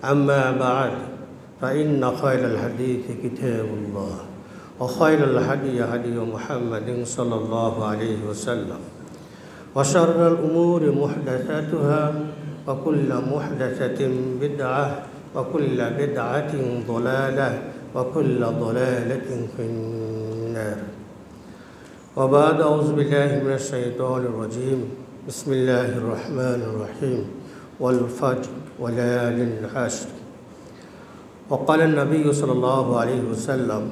أما بعد فإن خير الحديث كتاب الله وخير الهدي هدي محمد صلى الله عليه وسلم وشر الأمور محدثاتها وكل محدثة بدعة وكل بدعة ضلالة وكل ضلالة في النار وبعد أعوذ بالله من الشيطان الرجيم بسم الله الرحمن الرحيم والفجر وليال العشر وقال النبي صلى الله عليه وسلم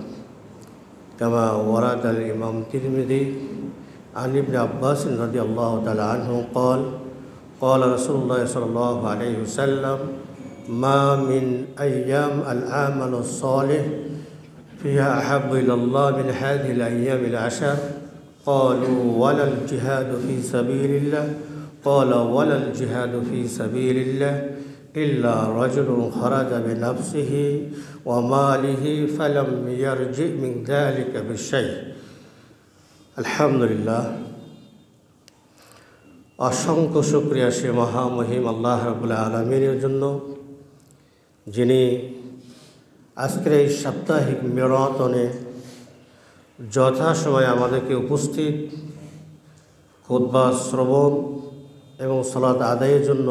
كما ورد الإمام الترمذي عن ابن عباس رضي الله تعالى عنه قال قال رسول الله صلى الله عليه وسلم ما من أيام العمل الصالح فيها أحب إلى الله من هذه الأيام العشر قالوا ولا الجهاد في سبيل الله قال ولا الجهاد في سبيل الله إلا رجل خرج بنفسه وماله فلم يرجع من ذلك بشيء الحمد لله অসংখ্য শুকরিয়া সে মহামহিম আল্লাহ রাব্বুল আলামিনের জন্য যিনি আজকের এই সাপ্তাহিক মিলনায়তনে যথাসময়ে আমাদেরকে উপস্থিত খুতবা শ্রবণ এবং সালাত আদায়ের জন্য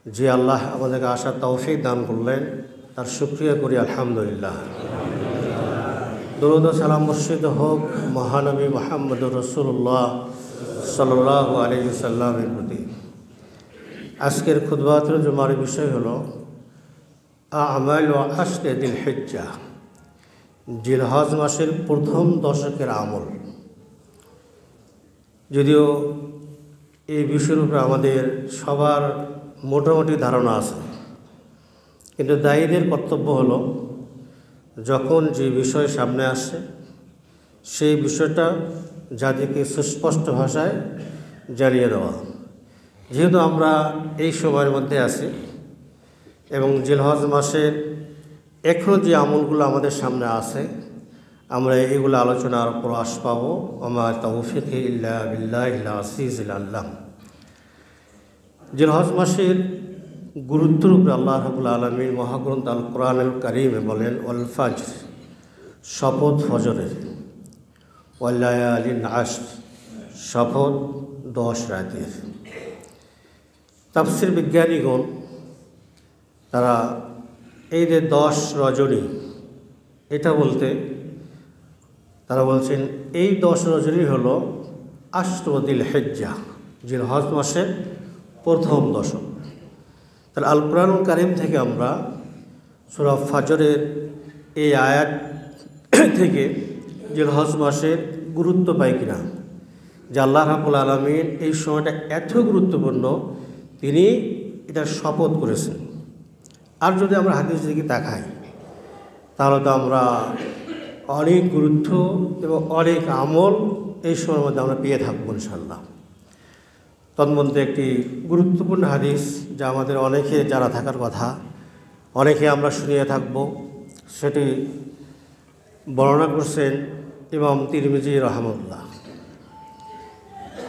যে আল্লাহ আমাদেরকে আসার তৌফিক দান করলেন তার শুকরিয়া করি আলহামদুলিল্লাহ। দরুদ ও সালাম বর্ষিত হোক মহানবী মুহাম্মদুর রাসূলুল্লাহ সাল্লাল্লাহু আলাইহি ওয়াসাল্লামের প্রতি। আজকের খুতবাতুল জুমার বিষয় হলো আমাল ও আশরে দিল হিজ্জা, জিলহজ মাসের প্রথম দশকের আমল। যদিও এই বিষয়ের উপরে আমাদের সবার মোটামুটি ধারণা আছে, কিন্তু দায়ীদের কর্তব্য হলো যখন যে বিষয় সামনে আসে সেই বিষয়টা জাতিকে সুস্পষ্ট ভাষায় জানিয়ে দেওয়া। যেহেতু আমরা এই সময়ের মধ্যে আছি এবং জিলহজ মাসের এখনও যে আমলগুলো আমাদের সামনে আছে আমরা এগুলো আলোচনার প্রয়াস পাবো। আমার তৌফিক ইল্লা বিল্লাহিল আজিজিল আল্লাহ। জিলহজ মাসের গুরুত্বের উপরে আল্লাহ রাব্বুল আলামিন মহাগ্রন্থ আল কোরআনুল কারীমে বলেন ওয়াল ফাজর, শপথ ফজরের, ওয়াল লায়ালিন আশর, শপথ 10 রাতের। তাফসীর বিজ্ঞানীগণ তারা এই যে 10 রজনী এটা বলতে তারা বলছেন এই 10 রজনী হলো আশরুল হিজ্জা, জিলহজ মাসের প্রথম দশক। তাহলে আল কোরআনুল কারীম থেকে আমরা সূরা ফাজরের এই আয়াত থেকে জিলহজ মাসের গুরুত্ব পাই কিনা, যে আল্লাহ রাব্বুল আলামিন এই সময়টা এত গুরুত্বপূর্ণ তিনি এটার শপথ করেছেন। আর যদি আমরা হাদিস দিকে তাকাই তাহলে তো আমরা অনেক গুরুত্ব এবং অনেক আমল এই সময়ের মধ্যে আমরা পেয়ে থাকবো ইনশাআল্লাহ। তন্মধ্যে একটি গুরুত্বপূর্ণ হাদিস যা আমাদের অনেকে জানা থাকার কথা, অনেকে আমরা শুনিয়ে থাকব, সেটি বর্ণনা করছেন ইমাম তিরমিজি রাহমাতুল্লাহ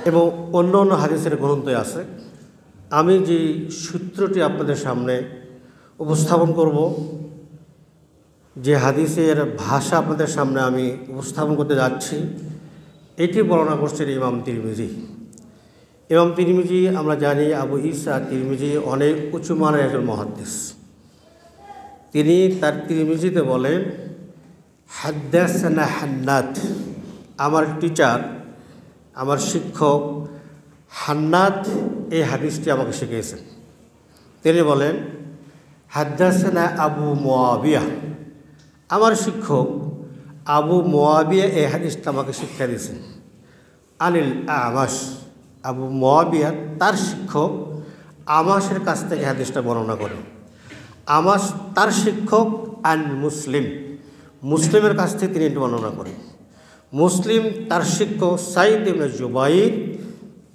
এবং অন্য অন্য হাদিসের গ্রন্থে আছে। আমি যে সূত্রটি আপনাদের সামনে উপস্থাপন করব, যে হাদিসের ভাষা আপনাদের সামনে আমি উপস্থাপন করতে যাচ্ছি, এটি বর্ণনা করছেন ইমাম তিরমিজি। ইমাম তিরমিজি আমরা জানি আবু ঈসা তিরমিজি অনেক উঁচু মানের একজন মুহাদ্দিস। তিনি তার তিরমিজিতে বলেন হাদ্দাসানা হান্নাদ, আমার টিচার, আমার শিক্ষক হান্নাদ এই হাদিসটি আমাকে শিখিয়েছেন। তিনি বলেন হাদ্দাসানা আবু মুআবিয়া, আমার শিক্ষক আবু মুআবিয়া এই হাদিসটা আমাকে শিক্ষা দিয়েছেন। আনিল আমাশ, আবু মুআবিয়া তার শিক্ষক আমাশের কাছ থেকে হাদিসটা বর্ণনা করেন। আমাশ তার শিক্ষক আন মুসলিম, মুসলিমের কাছ থেকে তিনি এটি বর্ণনা করেন। মুসলিম তার শিক্ষক সাঈদ ইবনে জুবাইর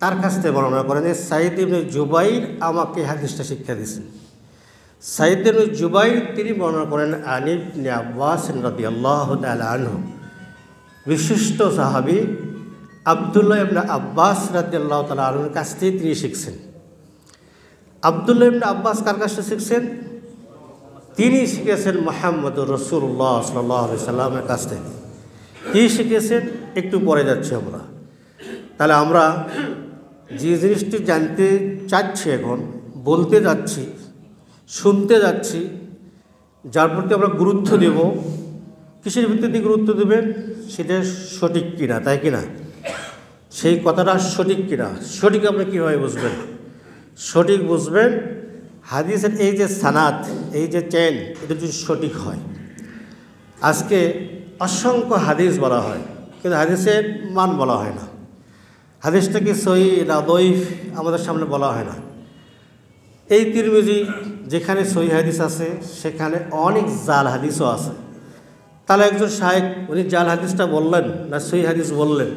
তার কাছ থেকে বর্ণনা করেন যে সাঈদ ইবনে জুবাইর আমাকে হাদিসটা শিক্ষা দিয়েছেন। সাঈদ ইবনে জুবাইর তিনি বর্ণনা করেন আন ইবনে আব্বাস রাদিয়াল্লাহু তাআলা আনহু, বিশিষ্ট সাহাবী আব্দুল্লাহ ইবনে আব্বাস রাদিয়াল্লাহু তাআলা আনহুর কাছ থেকে তিনি শিখছেন। আব্দুল্লাহ ইবনে আব্বাস কার কাছে শিখছেন? তিনি শিখেছেন মুহাম্মদুর রাসূলুল্লাহ সাল্লাল্লাহু আলাইহি সাল্লামের কাছ থেকে। কী শিখেছেন একটু পরে যাচ্ছি আমরা। তাহলে আমরা যে জিনিসটি জানতে চাচ্ছি, এখন বলতে যাচ্ছি, শুনতে যাচ্ছি, যার প্রতি আমরা গুরুত্ব দেব, কিসের ভিত্তিতে গুরুত্ব দেবেন? সেটা সঠিক কিনা, তাই কিনা? সেই কথাটা সঠিক কিনা, সঠিক আপনি কীভাবে বুঝবেন? সঠিক বুঝবেন হাদিসের এই যে সানাদ, এই যে চেন, এটা যদি সঠিক হয়। আজকে অসংখ্য হাদিস বলা হয়, কিন্তু হাদিসের মান বলা হয় না। হাদিসটা কি সহি না দঈফ আমাদের সামনে বলা হয় না। এই তিরমিজি যেখানে সহি হাদিস আছে সেখানে অনেক জাল হাদিসও আছে। তাহলে একজন শায়েখ উনি জাল হাদিসটা বললেন না সহি হাদিস বললেন,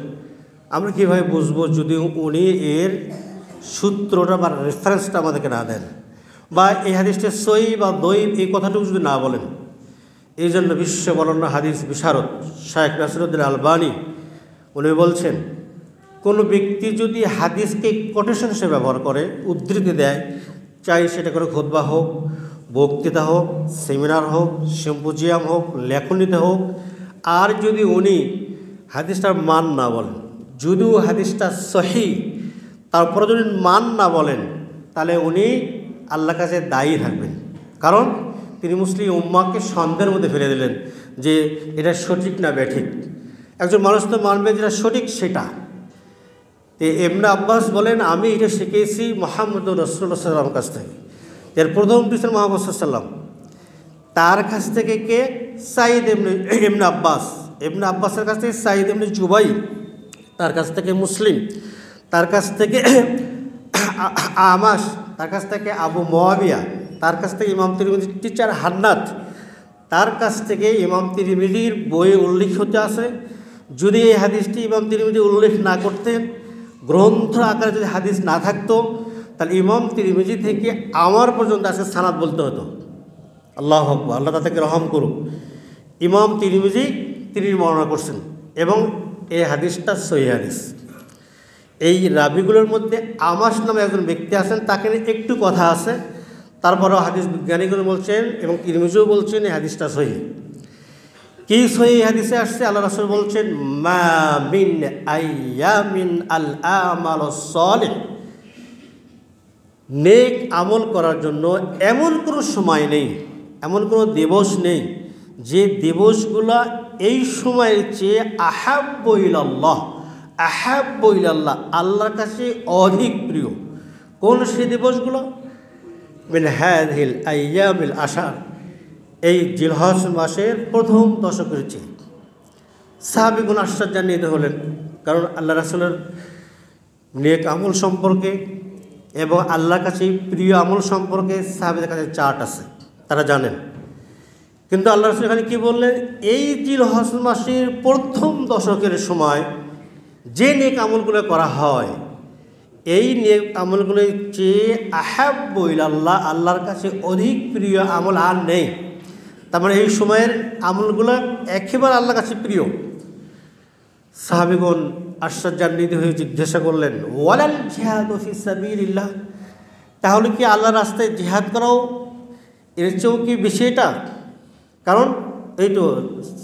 আমরা কীভাবে বুঝবো যদি উনি এর সূত্রটা বা রেফারেন্সটা আমাদেরকে না দেন, বা এই হাদিসটা সহি বা দঈফ এই কথাটুকু যদি না বলেন? এই জন্য বিশ্ব বরেণ্য হাদিস বিশারদ শায়েখ নাসিরউদ্দিন আলবানী উনি বলছেন, কোনো ব্যক্তি যদি হাদিসকে কোটেশন হিসেবে ব্যবহার করে, উদ্ধৃতি দেয়, চাই সেটা কোনো খুতবা হোক, বক্তৃতা হোক, সেমিনার হোক, সিম্পোজিয়াম হোক, লেখনীতে হোক, আর যদি উনি হাদিসটার মান না বলেন, যদিও হাদিসটা সহি, তারপরে যদি মান না বলেন, তাহলে উনি আল্লাহর কাছে দায়ী থাকবেন। কারণ তিনি মুসলিম উম্মাহকে সন্দেহের মধ্যে ফেলে দিলেন যে এটা সঠিক না ব্যাঠিক। একজন মানুষ তো মানবে যেটা সঠিক সেটা। তো ইবনে আব্বাস বলেন, আমি এটা শিখেছি মুহাম্মদুর রাসূলুল্লাহ সাল্লাল্লাহু আলাইহি ওয়াসাল্লামের কাছ থেকে। এর প্রথম টিচার মুহাম্মদ সাল্লাল্লাহু আলাইহি ওয়াসাল্লাম, তার কাছ থেকে কে? সাঈদ ইবনে আব্বাস। ইবনে আব্বাসের কাছ থেকে সাঈদ ইবনে জুবাই, তার কাছ থেকে মুসলিম, তার কাছ থেকে আমাশ, তার কাছ থেকে আবু মুআবিয়া, তার কাছ থেকে ইমাম তিরমিজির টিচার হান্নাদ, তার কাছ থেকে ইমাম তিরমিজির বইয়ে উল্লেখ হতে আছে। যদি এই হাদিসটি ইমাম তিরমিজি উল্লেখ না করতেন, গ্রন্থ আকারে যদি হাদিস না থাকতো, তাহলে ইমাম তিরমিজি থেকে আমার পর্যন্ত আজকে সানাদ বলতে হতো। আল্লাহু আকবার, আল্লাহ তাকে রহম করুক। ইমাম তিরমিজি তিনি বর্ণনা করছেন এবং এই হাদিসটা সহিহ হাদিস। এই রাবিগুলোর মধ্যে আমাশ নামে একজন ব্যক্তি আছেন, তাকে নিয়ে একটু কথা আছে, তারপরেও হাদিস বিজ্ঞানীগুলো বলছেন এবং তিরমিজিও বলছেন এই হাদিসটা সহিহ। কি সহিহ হাদিসে আসছে? আল্লাহ রাসূল বলছেন, মা মিন আইয়ামিন আল আমালুস সালিহ, নেক আমল করার জন্য এমন কোনো সময় নেই, এমন কোনো দিবস নেই যে দিবসগুলা এই সময়ের চেয়ে আহাব্বু ইলাল্লাহ, আহাব্বু ইলাল্লাহ, আল্লাহর কাছে অধিক প্রিয়। কোন সেই দিবসগুলো? মিন হাযিহিল আইয়ামিল আশার, এই জিলহজ মাসের প্রথম দশকের চেয়ে। সাহাবীগণ আশ্চর্যান্বিত হলেন, কারণ আল্লাহ রাসূলের নেক আমল সম্পর্কে এবং আল্লাহর কাছে প্রিয় আমল সম্পর্কে সাহাবীদের কাছে চার্ট আছে, তারা জানেন। কিন্তু আল্লাহ রাসূল এখানে কী বললেন? এই জিলহজ মাসের প্রথম দশকের সময় যে নেক আমলগুলো করা হয়, এই নেক আমলগুলোর চেয়ে আহাব্বু ইলাল্লাহ, আল্লাহর কাছে অধিক প্রিয় আমল আর নেই। তার মানে এই সময়ের আমলগুলো একেবারে আল্লাহর কাছে প্রিয়। সাহাবীগণ আশ্চর্যান্বিত হয়ে জিজ্ঞাসা করলেন, ওয়ালাল জিহাদু ফি সাবিলিল্লাহ, তাহলে কি আল্লাহর রাস্তায় জিহাদ করাও এর চেয়েও কি বেশি এটা? কারণ এই তো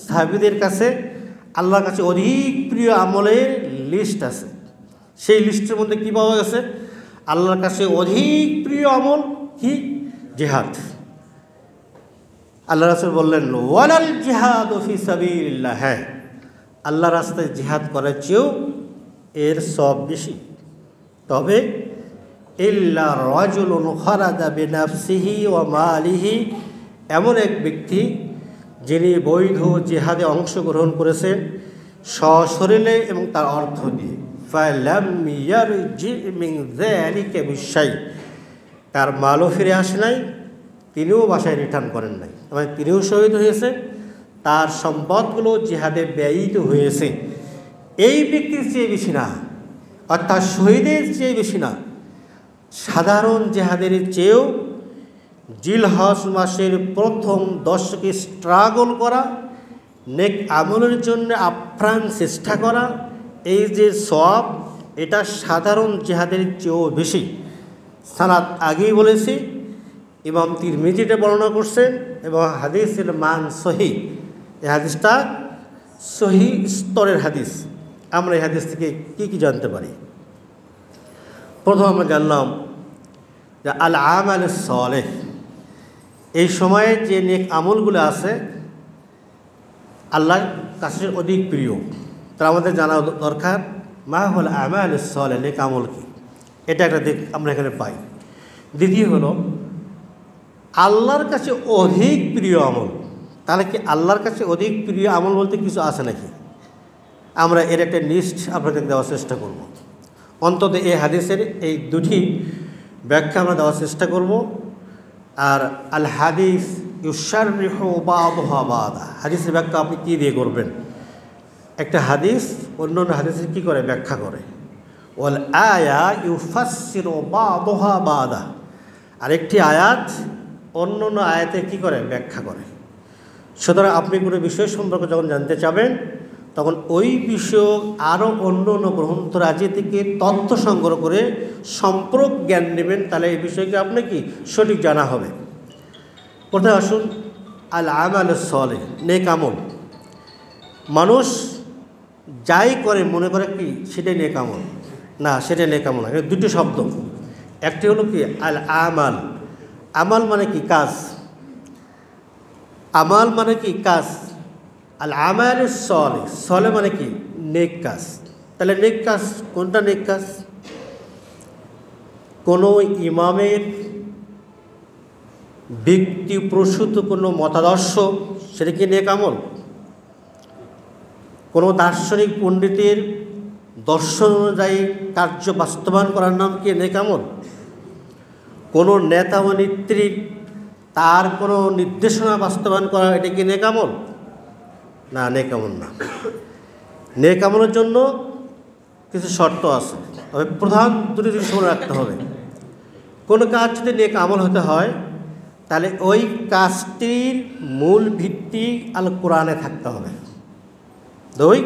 সাহাবীদের কাছে আল্লাহর কাছে অধিক প্রিয় আমলের লিস্ট আছে। সেই লিস্টের মধ্যে কী পাওয়া গেছে? আল্লাহর কাছে অধিক প্রিয় আমল কি? জিহাদ। আল্লাহ রাসূল বললেন, ওয়ালাল জিহাদু ফি সাবিলিল্লাহ, হ্যাঁ, আল্লাহ রাস্তায় জিহাদ করার চেয়েও এর সব বেশি। তবে ইল্লা রাজুলুন খারাজা বিনাফসিহি ওয়া মালিহি, এমন এক ব্যক্তি যিনি বৈধ জিহাদে অংশগ্রহণ করেছেন সশরীরে এবং তার অর্থ দিয়ে, ফালাম ইয়ারজি মিন যালিকা বিশাই, তার মালও ফিরে আসে নাই, তিনিও বাসায় রিটার্ন করেন নাই, মানে তিনিও শহীদ হয়েছে, তার সম্পদগুলো জিহাদে ব্যয়িত হয়েছে। এই ব্যক্তির চেয়ে বেশি না, অর্থাৎ শহীদের চেয়ে বেশি না, সাধারণ জিহাদের চেয়েও জিলহজ মাসের প্রথম দশকে স্ট্রাগল করা, নেক আমলের জন্য আপ্রাণ চেষ্টা করা, এই যে সওয়াব, এটা সাধারণ জিহাদের চেয়েও বেশি। সানাত আগেই বলেছি, ইমাম তিরমিজি এটা বর্ণনা করছেন এবং হাদিসের মান সহি। এই হাদিসটা সহি স্তরের হাদিস। আমরা এই হাদিস থেকে কী কী জানতে পারি? প্রথম আমরা জানলাম যে আল আমাল সালেহ, এই সময়ে যে নেক আমলগুলো আছে আল্লাহর কাছে অধিক প্রিয়। তার আমাদের জানা দরকার মা হল আমাল সালেহ, নেক আমল কি, এটা একটা দিক আমরা এখানে পাই। দ্বিতীয় হলো আল্লাহর কাছে অধিক প্রিয় আমল। তাহলে কি আল্লাহর কাছে অধিক প্রিয় আমল বলতে কিছু আছে নাকি? আমরা এর একটা লিস্ট আপনাদের দেওয়ার চেষ্টা করব। অন্তত এই হাদিসের এই দুটি ব্যাখ্যা আমরা দেওয়ার চেষ্টা করব। আর আল হাদিস ইউশাররিহু বাদুহা বাদা, হাদিসের ব্যাখ্যা আপনি কী দিয়ে করবেন? একটা হাদিস অন্য অন্য হাদিসের কী করে ব্যাখ্যা করে। ওয়াল আয়া ইউফাসসিরু বাদুহা বাদা, আরেকটি আয়াত অন্য অন্য আয়াতে কী করে ব্যাখ্যা করে। সুতরাং আপনি কোনো বিষয় সম্পর্কে যখন জানতে চাবেন তখন ওই বিষয় আরও অন্য অন্য গ্রন্থরাজি থেকে তথ্য সংগ্রহ করে সম্পূরক জ্ঞান নেবেন, তাহলে এই বিষয়কে আপনার কি সঠিক জানা হবে। প্রথমে আসুন আল আমাল সালেহ, নেক আমল। মানুষ যাই করে মনে করে কি সেটাই নেক আমল, না সেটাই নেক আমল না। দুটি শব্দ, একটি হলো কি আল আমাল। আমাল মানে কি কাজ, আমাল মানে কি কাজ। আল আমাল সালেহ, সালেহ মানে কি নেক কাজ। তাহলে নেক কাজ কোনটা? নেক কাজ কোনো ইমামের ব্যক্তি প্রসূত কোনো মতাদর্শ, সেটা কি নেক আমল? কোনো দার্শনিক পণ্ডিতের দর্শন অনুযায়ী কার্য বাস্তবায়ন করার নাম কি নেক আমল? কোনো নেতা ও নেত্রীর তার কোনো নির্দেশনা বাস্তবায়ন করা, এটা কি নেক আমল? না, নেক আমল না। নেক আমলের জন্য কিছু শর্ত আছে, তবে প্রধান দুটি জিনিস মনে রাখতে হবে। কোনো কাজ যদি নেক আমল হতে হয় তাহলে ওই কাজটির মূল ভিত্তি আল কোরআনে থাকতে হবে। দুই,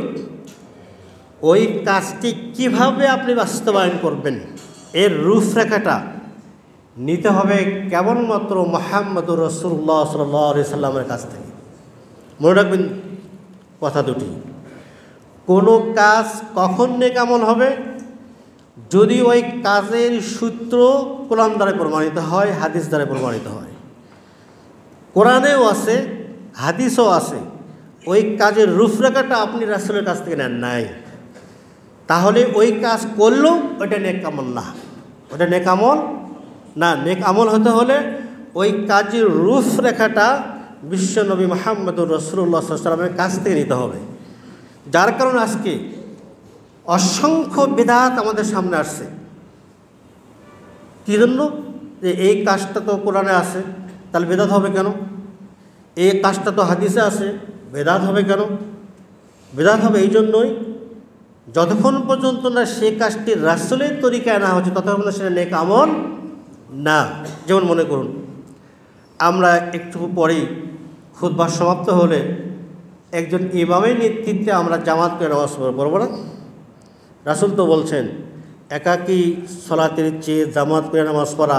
ওই কাজটি কিভাবে আপনি বাস্তবায়ন করবেন এর রূপরেখাটা নিতে হবে কেবলমাত্র মুহাম্মদুর রাসূলুল্লাহ সাল্লাল্লাহু আলাইহি সাল্লামের কাছ থেকে। মনে রাখবেন কথা দুটি। কোনো কাজ কখন নেক আমল হবে? যদি ওই কাজের সূত্র কোরআন দ্বারা প্রমাণিত হয়, হাদিস দ্বারা প্রমাণিত হয়। কোরআনেও আছে, হাদিসও আছে, ওই কাজের রূপরেখাটা আপনি রাসূলের কাছ থেকে নেন নাই, তাহলে ওই কাজ করলেও ওইটা নেক আমল না, ওটা নেক আমল না। নেক আমল হতে হলে ওই কাজের রূপরেখাটা বিশ্বনবী মুহাম্মদুর রাসূলুল্লাহ সাল্লাল্লাহু আলাইহি ওয়াসাল্লামের কাছ থেকে নিতে হবে। যার কারণে আজকে অসংখ্য বিদআত আমাদের সামনে আসছে। কী জন্য? যে এই কাজটা তো কোরআনে আছে, তাহলে বিদআত হবে কেন? এই কাজটা তো হাদিসে আছে, বিদআত হবে কেন? বিদআত হবে এই জন্যই যতক্ষণ পর্যন্ত না সে কাজটি রাসূলের তরিকায় না হচ্ছে ততক্ষণ পর্যন্ত সেটা নেক আমল না। যেমন মনে করুন, আমরা একটু পরেই খুতবা সমাপ্ত হলে একজন ইমামের নেতৃত্বে আমরা জামাত করে নামাজ পড়ব না? রাসূল তো বলছেন একাকী সালাতের চেয়ে জামাত করে নামাজ পড়া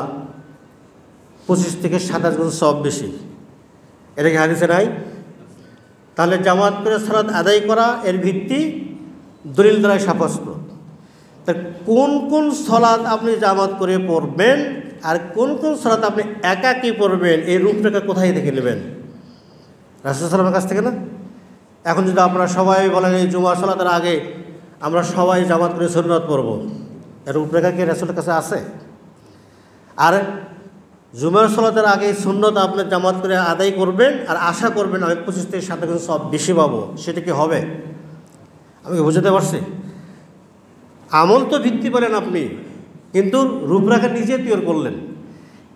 25 থেকে 27 গুণ সব বেশি। এটা কি হাদিসে নাই? তাহলে জামাত করে সালাত আদায় করা এর ভিত্তি দলিল দ্বারাই সাব্যস্ত। তা কোন কোন সালাত আপনি জামাত করে পড়বেন আর কোন কোন সালাত আপনি একাকী পড়বেন, এই রূপরেখা কোথায় থেকে নেবেন? রাসূল সাল্লাল্লাহু আলাইহি ওয়াসাল্লামের কাছ থেকে না? এখন যদি আপনারা সবাই বলেন এই জুমার সালাতের আগে আমরা সবাই জামাত করে সুন্নাত পড়ব, এর রূপরেখা কি রাসূলের কাছে আছে? আর জুমার সালাতের আগে সুন্নত আপনি জামাত করে আদায় করবেন আর আশা করবেন আমি 25 থেকে 27 গুণ সব বেশি পাবো, সেটা কি হবে? আমি কি বুঝতে পারছি? আমল তো ভিত্তি বলেন আপনি, কিন্তু রূপরেখা নিজে তৈরি করলেন।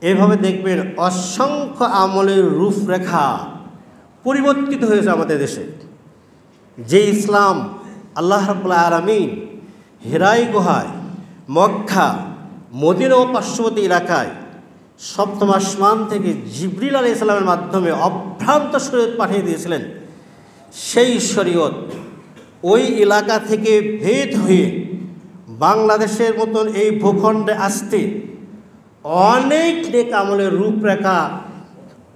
এইভাবে দেখবেন অসংখ্য আমলের রূপরেখা পরিবর্তিত হয়েছে আমাদের দেশে। যে ইসলাম আল্লাহ রাব্বুল আলামিন হিরাই গুহায়, মক্কা, মদিনা ও পার্শ্ববর্তী এলাকায় সপ্তম আসমান থেকে জিবরিল আলাইহিস সালামের মাধ্যমে অভ্রান্ত শরীয়ত পাঠিয়ে দিয়েছিলেন, সেই শরীয়ত ওই এলাকা থেকে ভেদ হয়ে বাংলাদেশের মতন এই ভূখণ্ডে আসতে অনেক নেক আমলের রূপরেখা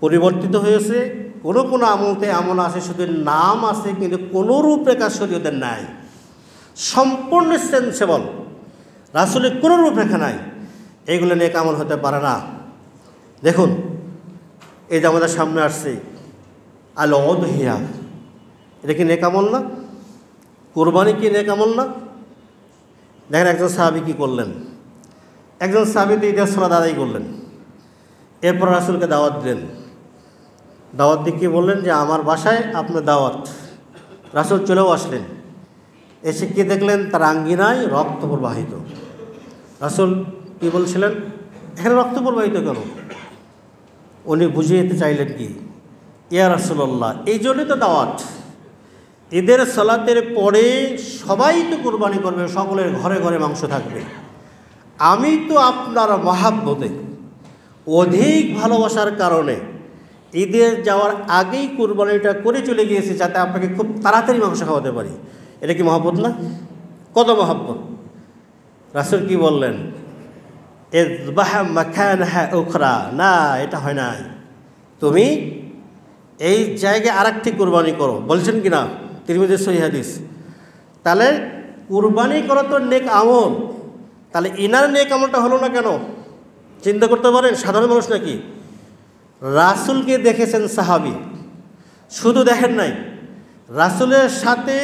পরিবর্তিত হয়েছে। কোনো কোনো আমলতে এমন আছে শুধু নাম আছে, কিন্তু কোনো রূপরেখা শরীয়তের নাই, সম্পূর্ণ সেন্সেবল, রাসূলের কোনো রূপরেখা নাই। এগুলো নেক আমল হতে পারে না। দেখুন, এই যে আমাদের সামনে আসছে আল উযহিয়া, এটা কি নেক আমল না? কুরবানি কি নেক আমল না? দেখেন একজন সাহাবী কি করলেন, একজন সাহাবী তো ঈদের সালাত আদায় করলেন, এরপর রাসূলকে দাওয়াত দিলেন। দাওয়াত দিয়ে কি বললেন যে আমার বাসায় আপনার দাওয়াত। রাসূল চলেও আসলেন, এসে কি দেখলেন তার আঙ্গিনায় রক্ত প্রবাহিত। রাসূল কি বলছিলেন, এখানে রক্ত প্রবাহিত কেন? উনি বুঝিয়ে দিতে চাইলেন কি, ইয়া রাসূলুল্লাহ, এই জন্যই তো দাওয়াত, ঈদের সালাতের পরে সবাই তো কুরবানি করবে, সকলের ঘরে ঘরে মাংস থাকবে। আমি তো আপনার মহাব্বতে অধিক ভালোবাসার কারণে ঈদের যাওয়ার আগেই কুরবানিটা করে চলে গিয়েছি, যাতে আপনাকে খুব তাড়াতাড়ি মাংস খাওয়াতে পারি। এটা কি মহব্বত না? কত মহব্বত! রাসূল কি বললেন, ইযবাহ মাকানহা উখরা, না এটা হয় নাই, তুমি এই জায়গায় আরেকটি কুরবানি করো। বলছেন কি না? তিরমিজির সহিহ হাদিস। তাহলে কুরবানি করা তো নেক আমল, তাহলে ইনার নেক আমলটা হলো না কেন? চিন্তা করতে পারেন, সাধারণ মানুষ নাকি? রাসূলকে দেখেছেন সাহাবী, শুধু দেখেন নাই, রাসূলের সাথে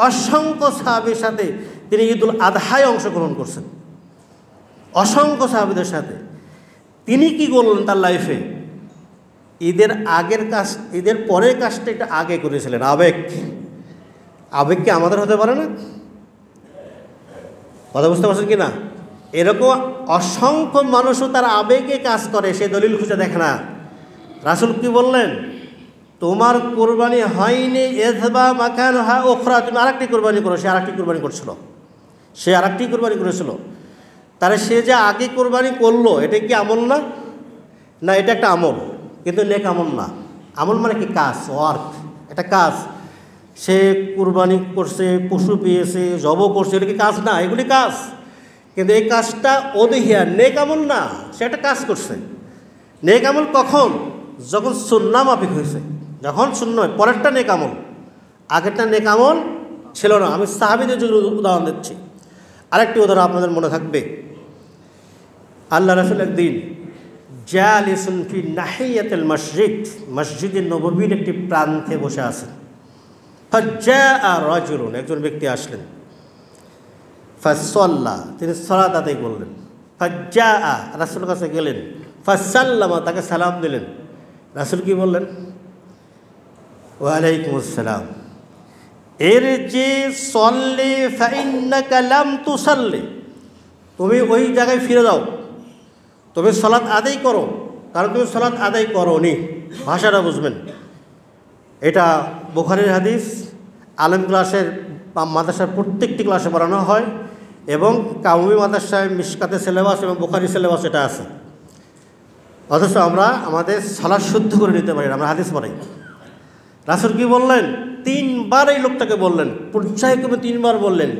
অসংখ্য সাহাবীর সাথে তিনি ঈদুল আদহায় অংশগ্রহণ করছেন, অসংখ্য সাহাবীদের সাথে। তিনি কি করলেন তার লাইফে? ঈদের আগের কাজ, ঈদের পরের কাজটা এটা আগে করেছিলেন। আবেগ, আবেগ কি আমাদের হতে পারে না? কথা বুঝতে পারছেন কি না? এরকম অসংখ্য মানুষও তার আবেগে কাজ করে, সে দলিল খুঁজে দেখে না। রাসূল কি বললেন, তোমার কোরবানি হয়নি, ইযবা মাকানহা উখরা, তুমি আরেকটি কোরবানি করো। সে আরেকটি কোরবানি করছিল, সে আরেকটি কোরবানি করেছিল। তাহলে সে যে আগে কোরবানি করলো, এটা কি আমল না? না, এটা একটা আমল, কিন্তু নেক আমল না। আমল মানে কি? কাজ, ওয়ার্ক, একটা কাজ। সে কুরবানি করছে, পশু পেয়েছে, জব করছে, এটা কি কাজ না? এগুলি কাজ, কিন্তু এই কাজটা উযহিয়া, নেক আমল না। সে একটা কাজ করছে। নেক আমল কখন? যখন সুন্নাহ মাফিক হয়েছে, যখন সুন্নাহ, পরেরটা নেক আমল, আগেরটা নেক আমল ছিল না। আমি সাহাবীদের যুগের উদাহরণ দিচ্ছি। আরেকটি উদাহরণ আপনাদের মনে থাকবে। আল্লাহ রাসূল একদিন জালিসুন ফি নাহিয়াতিল মসজিদ, মসজিদে নববীর একটি প্রান্তে বসে আছেন। ফাজ্জাআ রাজুলুন, একজন ব্যক্তি আসলেন। ফাসাল্লা, তিনি সালাত আদায় করলেন। ফাজ্জাআ, রাসূলের কাছে গেলেন। ফাসাল্লামা, তাকে সালাম দিলেন। রাসূল কি বললেন? ওয়া আলাইকুমুস সালাম। ইরজি সাল্লি ফাইন্নাকা লাম তুসাল্লি, তুমি ওই জায়গায় ফিরে যাও, তুমি সালাত আদায় করো, কারণ তুমি সালাত আদায় করোনি। ভাষাটা বুঝবেন, এটা বুখারীর হাদিস। আলেম ক্লাসের মাদ্রাসার প্রত্যেকটি ক্লাসে পড়ানো হয়, এবং কাউমি মাদ্রাসায় মিশকাতে সিলেবাস এবং বুখারী সিলেবাস এটা আছে। অথচ আমরা আমাদের সালাত শুদ্ধ করে নিতে পারি না, আমরা হাদিস পড়াই। রাসূল কি বললেন? তিনবার এই লোকটাকে বললেন, পর্যায়ক্রমে তিনবার বললেন,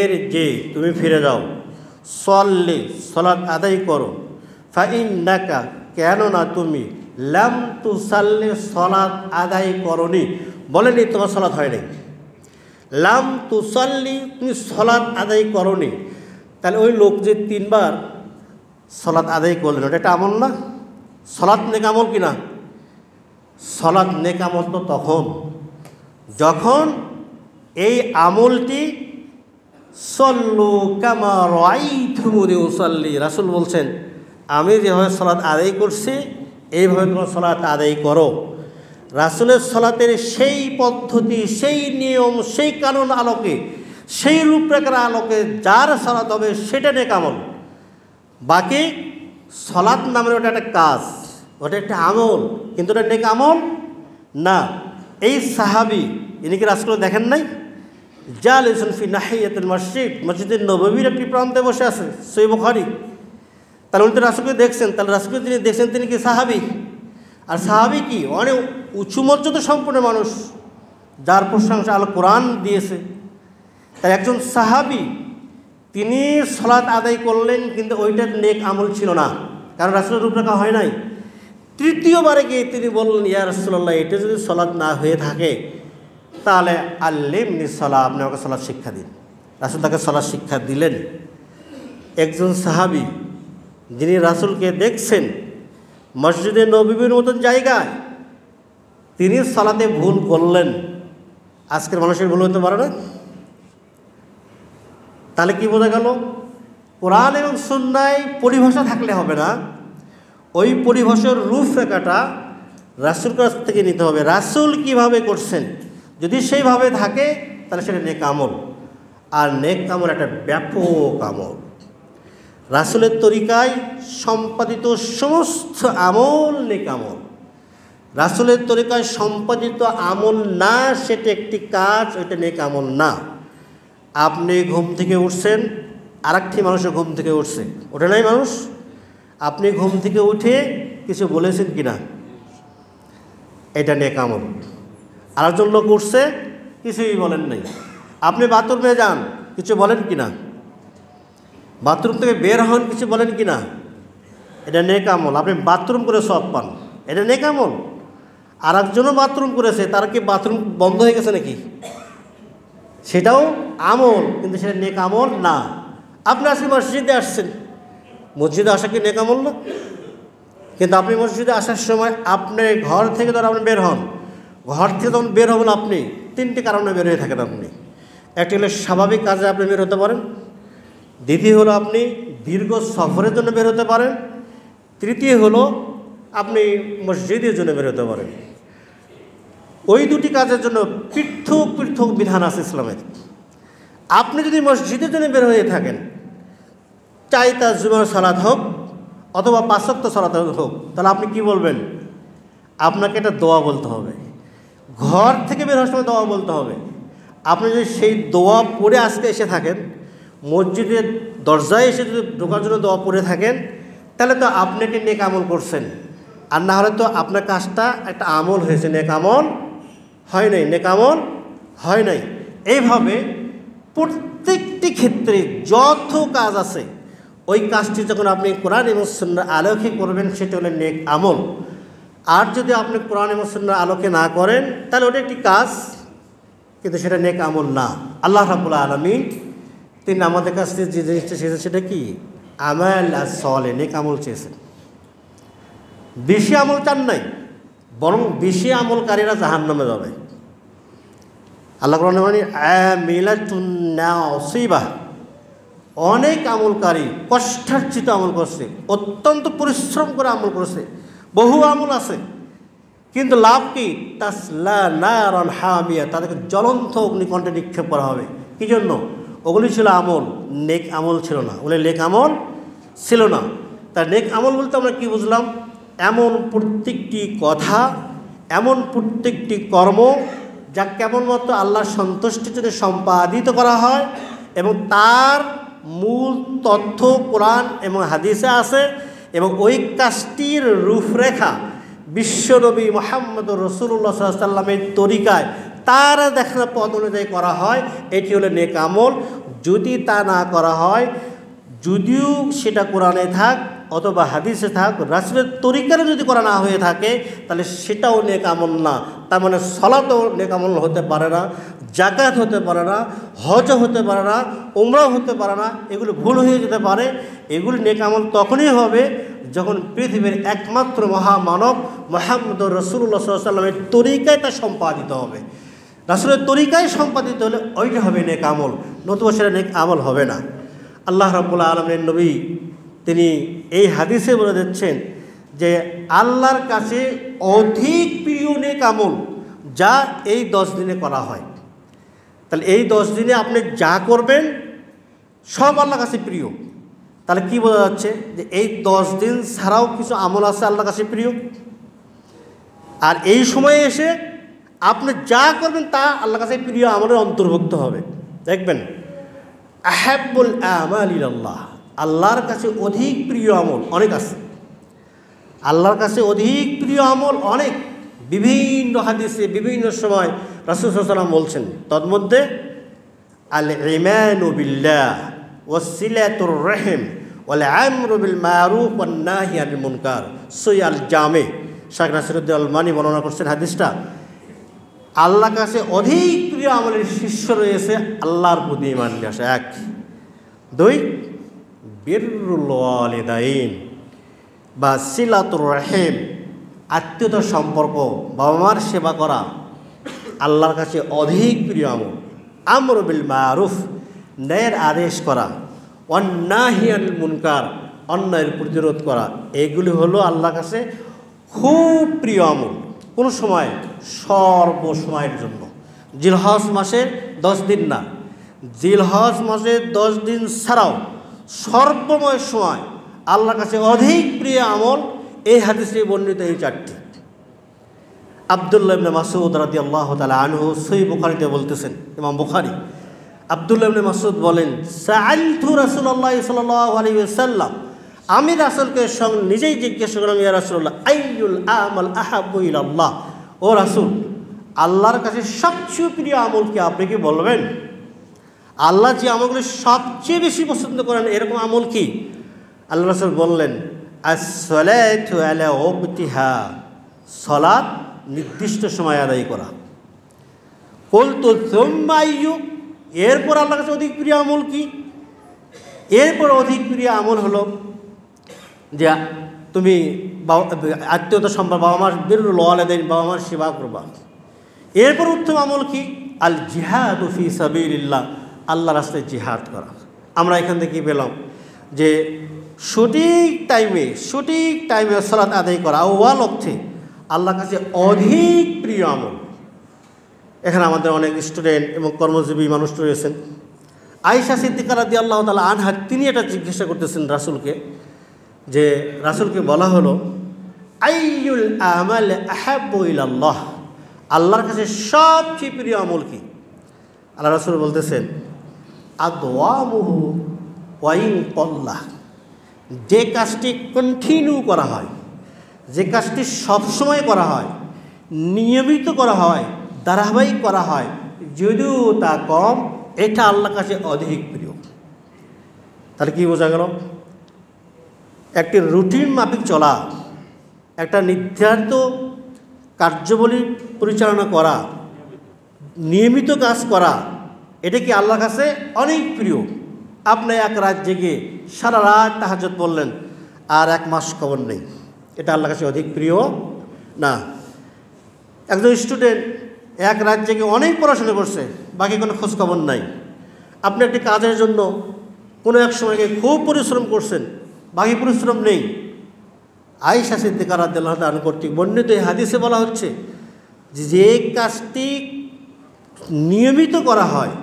এর যে তুমি ফিরে যাও, সল্লি, সালাত আদায় করো, ফাইন্নাকা, কেননা তুমি, লাম তুসাল্লি, সালাত আদায় করনি। বলেনি তোমার সালাত হয়নি, লাম তুসাল্লি, তুমি সালাত আদায় করনি। তাহলে ওই লোক যে তিনবার সালাত আদায় করলেন, ওটা একটা আমল না? সালাত নেক আমল কি না? সালাত নেক আমল তো তখন যখন এই আমলটি সল্লু কামা রাআইতুমুনি উসাল্লি, রাসূল বলছেন আমি যেভাবে সালাত আদায় করছি এইভাবে তোমরা সালাত আদায় করো। রাসূলের সালাতের সেই পদ্ধতি, সেই নিয়ম, সেই কানুন আলোকে, সেই রূপরেখার আলোকে যার সালাত হবে সেটা নেক আমল। বাকি সালাত নামের ওটা একটা কাজ, ওটা একটা আমল, কিন্তু ওটা নেক আমল না। এই সাহাবী, ইনি কি রাসূল দেখেন নাই? জালিসুন ফি নাহিয়াতিল মসজিদ, মসজিদের নববীর একটি প্রান্তে বসে আছে, সহিহ বুখারী। তাহলে উনি তো রাসূলকে দেখছেন, তাহলে রাসূলকে যিনি দেখছেন তিনি কি সাহাবী। আর সাহাবী কি অনেক উঁচু মর্যাদা সম্পন্ন মানুষ, যার প্রশংসা আল কোরআন দিয়েছে। তাই একজন সাহাবী তিনি সালাত আদায় করলেন, কিন্তু ওইটার নেক আমল ছিল না। কারণ রাসূলের রূপরেখা হয় নাই। তৃতীয়বারে গিয়ে তিনি বললেন, ইয়া রাসূলুল্লাহ, এটা যদি সালাত না হয়ে থাকে তাহলে আল্লিমনি সালাহ, আপনি আমাকে সালাত শিক্ষা দিন। রাসূল তাকে সালাত শিক্ষা দিলেন। একজন সাহাবী যিনি রাসূলকে দেখছেন মসজিদে নববীর মতন জায়গায়, তিনি সালাতে ভুল করলেন। আজকের মানুষের ভুল হতে পারে না? তাহলে কি বোঝা গেল? কোরআন এবং সুন্নায় পরিভাষা থাকলে হবে না, ওই পরিভাষার রূপরেখাটা রাসূলের কাছ থেকে নিতে হবে। রাসূল কিভাবে করছেন যদি সেইভাবে থাকে তাহলে সেটা নেক আমল। আর নেক আমল একটা ব্যাপক আমল। রাসূলের তরিকায় সম্পাদিত সমস্ত আমল নেক আমল। রাসূলের তরিকায় সম্পাদিত আমল না সেটা একটি কাজ, ওইটা নেক আমল না। আপনি ঘুম থেকে উঠছেন, আরেকটি মানুষের ঘুম থেকে উঠছে, ওঠে নাই মানুষ? আপনি ঘুম থেকে উঠে কিছু বলেছেন কিনা? এটা নেক আমল। আরেকজন লোক উঠছে, কিছুই বলেন নাই। আপনি বাথরুমে যান, কিছু বলেন কিনা? বাথরুম থেকে বের হন, কিছু বলেন কিনা? এটা নেক আমল। আপনি বাথরুম করে সওয়াব পান, এটা নেক আমল। আরেকজনও বাথরুম করেছে, তার কি বাথরুম বন্ধ হয়ে গেছে নাকি? সেটাও আমল, কিন্তু সেটা নেক আমল না। আপনি আজকে মসজিদে আসছেন, মসজিদে আসা কি নেক আমল না? কিন্তু আপনি মসজিদে আসার সময় আপনার ঘর থেকে ধর আপনি বের হন, ঘর থেকে যখন বের হবেন আপনি তিনটি কারণে বের হয়ে থাকেন। আপনি একটি হলো স্বাভাবিক কাজে আপনি বের হতে পারেন, দ্বিতীয় হলো আপনি দীর্ঘ সফরের জন্য বের হতে পারেন, তৃতীয় হলো আপনি মসজিদের জন্য বের হতে পারেন। ওই দুটি কাজের জন্য পৃথক পৃথক বিধান আছে ইসলামের। আপনি যদি মসজিদের জন্য বের হয়ে থাকেন, চাই তা জুমার সালাত হোক অথবা 5 ওয়াক্ত সালাত হোক, তাহলে আপনি কি বলবেন? আপনাকে একটা দোয়া বলতে হবে। ঘর থেকে বের হওয়ার সময় দোয়া বলতে হবে। আপনি যদি সেই দোয়া পড়ে আজকে এসে থাকেন, মসজিদের দরজায় এসে যদি ঢোকার জন্য দোয়া পড়ে থাকেন, তাহলে তো আপনি একটি নেক আমল করছেন। আর না হলে তো আপনার কাজটা একটা আমল হয়েছে, নেক আমল হয় নাই, নেক আমল হয় নাই। এইভাবে প্রত্যেকটি ক্ষেত্রে যত কাজ আছে, ওই কাজটি যখন আপনি কোরআন এবং সুন্নাহর আলোকে করবেন সেটা হলো নেক আমল। আর যদি আপনি কোরআন এবং সুন্নাহর আলোকে না করেন তাহলে ওটা একটি কাজ, কিন্তু সেটা নেক আমল না। আল্লাহ রাব্বুল আলামিন তিনি আমাদের কাছ থেকে যে জিনিসটা চেয়েছেন সেটা কি? আমাল সালেহ, নেক আমল চেয়েছেন। বেশি আমল চান নাই, বরং বেশি আমলকারীরা জাহান্নামে যাবে। আল্লাহ কোরআনে মানে আমিলাতুন নাসিবাহ, অনেক আমলকারী কষ্টার্জিত আমল করছে, অত্যন্ত পরিশ্রম করে আমল করছে, বহু আমল আছে, কিন্তু লাভ কি? তাসলা নারান হামিয়া, তাদেরকে জ্বলন্ত অগ্নিকণ্ঠে নিক্ষেপ করা হবে। কী জন্য? ওগুলি ছিল আমল, নেক আমল ছিল না। ওগুলি নেক আমল ছিল না। তার নেক আমল বলতে আমরা কি বুঝলাম? এমন প্রত্যেকটি কথা, এমন প্রত্যেকটি কর্ম যা কেবলমাত্র আল্লাহর সন্তুষ্টির জন্য সম্পাদিত করা হয় এবং তার মূল তথ্য কোরআন এবং হাদিসে আছে, এবং ওই কাজটির রূপরেখা বিশ্বনবী মুহাম্মদুর রাসূলুল্লাহ সাল্লাল্লাহু আলাইহি ওয়াসাল্লামের তরিকায় তার দেখানো পথ অনুযায়ী করা হয়, এটি হলো নেক আমল। যদি তা না করা হয়, যদিও সেটা কোরআনে থাক অথবা হাদিসে থাক, রাসূলের তরিকারও যদি করা না হয়ে থাকে, তাহলে সেটাও নেক আমল না। তার মানে সালাতও নেক আমল হতে পারে না, যাকাত হতে পারে না, হজ হতে পারে না, উমরাও হতে পারে না, এগুলো ভুল হয়ে যেতে পারে। এগুলি নেক আমল তখনই হবে যখন পৃথিবীর একমাত্র মহামানব মুহাম্মদুর রাসূলুল্লাহ সাল্লাল্লাহু আলাইহি ওয়াসাল্লামের তরিকায় তা সম্পাদিত হবে। রাসূলের তরিকায় সম্পাদিত হলে ওইটা হবে নেক আমল, নতুবা সেটা নেক আমল হবে না। আল্লাহ রাব্বুল আলামিনের নবী তিনি এই হাদিসে বলে দিচ্ছেন যে আল্লাহর কাছে অধিক প্রিয় নেক আমল যা এই 10 দিনে করা হয়। তাহলে এই 10 দিনে আপনি যা করবেন সব আল্লাহর কাছে প্রিয়। তাহলে কি বোঝা যাচ্ছে? যে এই 10 দিন ছাড়াও কিছু আমল আছে আল্লাহর কাছে প্রিয়, আর এই সময়ে এসে আপনি যা করবেন তা আল্লাহর কাছে প্রিয় আমলের অন্তর্ভুক্ত হবে। দেখবেন আহাব্বুল আমাল ইলাল্লাহ, আল্লাহর কাছে অধিক প্রিয় আমল অনেক আছে। আল্লাহর কাছে অধিক প্রিয় আমল অনেক, বিভিন্ন হাদিসে বিভিন্ন সময় রাসূল সাল্লাল্লাহু আলাইহি ওয়াসাল্লাম বলছেন। তন্মধ্যে আল ঈমানু বিল্লাহ ওয়াসিলাতুর রহিম ওয়াল আমরু বিল মারুফ ওয়ান নাহি আনিল মুনকার। সহিহ আল জামে শাইখ নাসিরউদ্দিন আলবানী বর্ণনা করছেন হাদিসটা। আল্লাহর কাছে অধিক প্রিয় আমলের শীর্ষ রয়েছে আল্লাহর প্রতি ঈমান নিয়ে আসা, 1। 2 বিররুল ওয়ালিদাইন বা সিলাতুর রহিম, আত্মীয়তার সম্পর্ক, বাবা মার সেবা করা আল্লাহর কাছে অধিক প্রিয় আমল। আমরু বিল মারুফ, ন্যায়ের আদেশ করা, ওয়ান নাহি আনিল মুনকার, অন্যায়ের প্রতিরোধ করা, এগুলি হলো আল্লাহর কাছে খুব প্রিয় আমল। কোনো সময়, সর্বসময়ের জন্য। জিলহজ মাসের 10 দিন না, জিলহজ মাসের 10 দিন ছাড়াও সর্বময় সময় আল্লাহর কাছে অধিক প্রিয় আমল এই হাদিসে বর্ণিত এই 4টি। আব্দুল্লাহ ইবনে মাসউদ রাদিয়াল্লাহু তাআলা আনহু সহিহ বুখারীতে বলতেছেন, ইমাম বুখারী, আব্দুল্লাহ ইবনে মাসউদ বলেন, সাআলতু রাসূলুল্লাহ সাল্লাল্লাহু আলাইহি ওয়াসাল্লাম, আমি রাসূলকে নিজেই জিজ্ঞেস করলাম, ইয়া রাসূলুল্লাহ আইয়ুল আমাল আহাব্বু ইলাল্লাহ, ও রাসূল আল্লাহর কাছে সবচেয়ে প্রিয় আমল কি, আপনি কি বলবেন? আল্লাহ যে আমলগুলো সবচেয়ে বেশি পছন্দ করেন এরকম আমল কি? আল্লাহ রাসূল বললেন, আস-সালাতু আলা ওয়াক্তিহা, সালাত নির্দিষ্ট সময় আদায় করা। কুলতু সুম্মা আইয়ু, এরপর আল্লাহর কাছে অধিক প্রিয় আমল কি? এরপর অধিক প্রিয় আমল হলো যে তুমি আত্মীয়তা সম্পর্ক, বাবা মার বিররুল ওয়ালিদাইন, বাবা মার সেবা করবা। এরপর উত্তম আমল কি? আল জিহাদু ফি সাবিলিল্লাহ, আল্লাহর রাস্তায় জিহাদ করা। আমরা এখান থেকে পেলাম যে সঠিক টাইমে সালাত আদায় করা আউয়াল ওয়াক্তে আল্লাহর কাছে অধিক প্রিয় আমল। এখানে আমাদের অনেক স্টুডেন্ট এবং কর্মজীবী মানুষ রয়েছেন। আয়েশা সিদ্দিকা রাদিয়াল্লাহু তাআলা আনহা, তিনি এটা জিজ্ঞাসা করতেছেন রাসূলকে, যে রাসূলকে বলা হলো, আইয়ুল আমাল আহাব্বু ইলাল্লাহ, আল্লাহর কাছে সবচেয়ে প্রিয় আমল কি? আল্লাহ রাসূল বলতেছেন, আদওয়ামুহু ওয়া ইন ক্বাল্লা, যে কাজটি কন্টিনিউ করা হয়, যে কাজটি সবসময় করা হয়, নিয়মিত করা হয়, ধারাবাহিক করা হয়, যদিও তা কম, এটা আল্লাহর কাছে অধিক প্রিয়। তাহলে কি বোঝা গেল? একটি রুটিন মাফিক চলা, একটা নির্ধারিত কার্যাবলী পরিচালনা করা, নিয়মিত কাজ করা, এটা কি আল্লাহর কাছে অনেক প্রিয়। আপনি এক রাত জেগে সারা রাত তাহাজ্জুদ পড়লেন, আর 1 মাস খবর নেই, এটা আল্লাহর কাছে অধিক প্রিয় না। একজন স্টুডেন্ট এক রাত জেগে অনেক পড়াশোনা করছে, বাকি কোনো খোঁজ খবর নাই। আপনি একটি কাজের জন্য কোনো এক সময়কে খুব পরিশ্রম করছেন, বাকি পরিশ্রম নেই। আয়েশা সিদ্দিকা রাদিয়াল্লাহু তাআলা কর্তৃক বর্ণিত এই হাদিসে বলা হচ্ছে যে কাজটি নিয়মিত করা হয়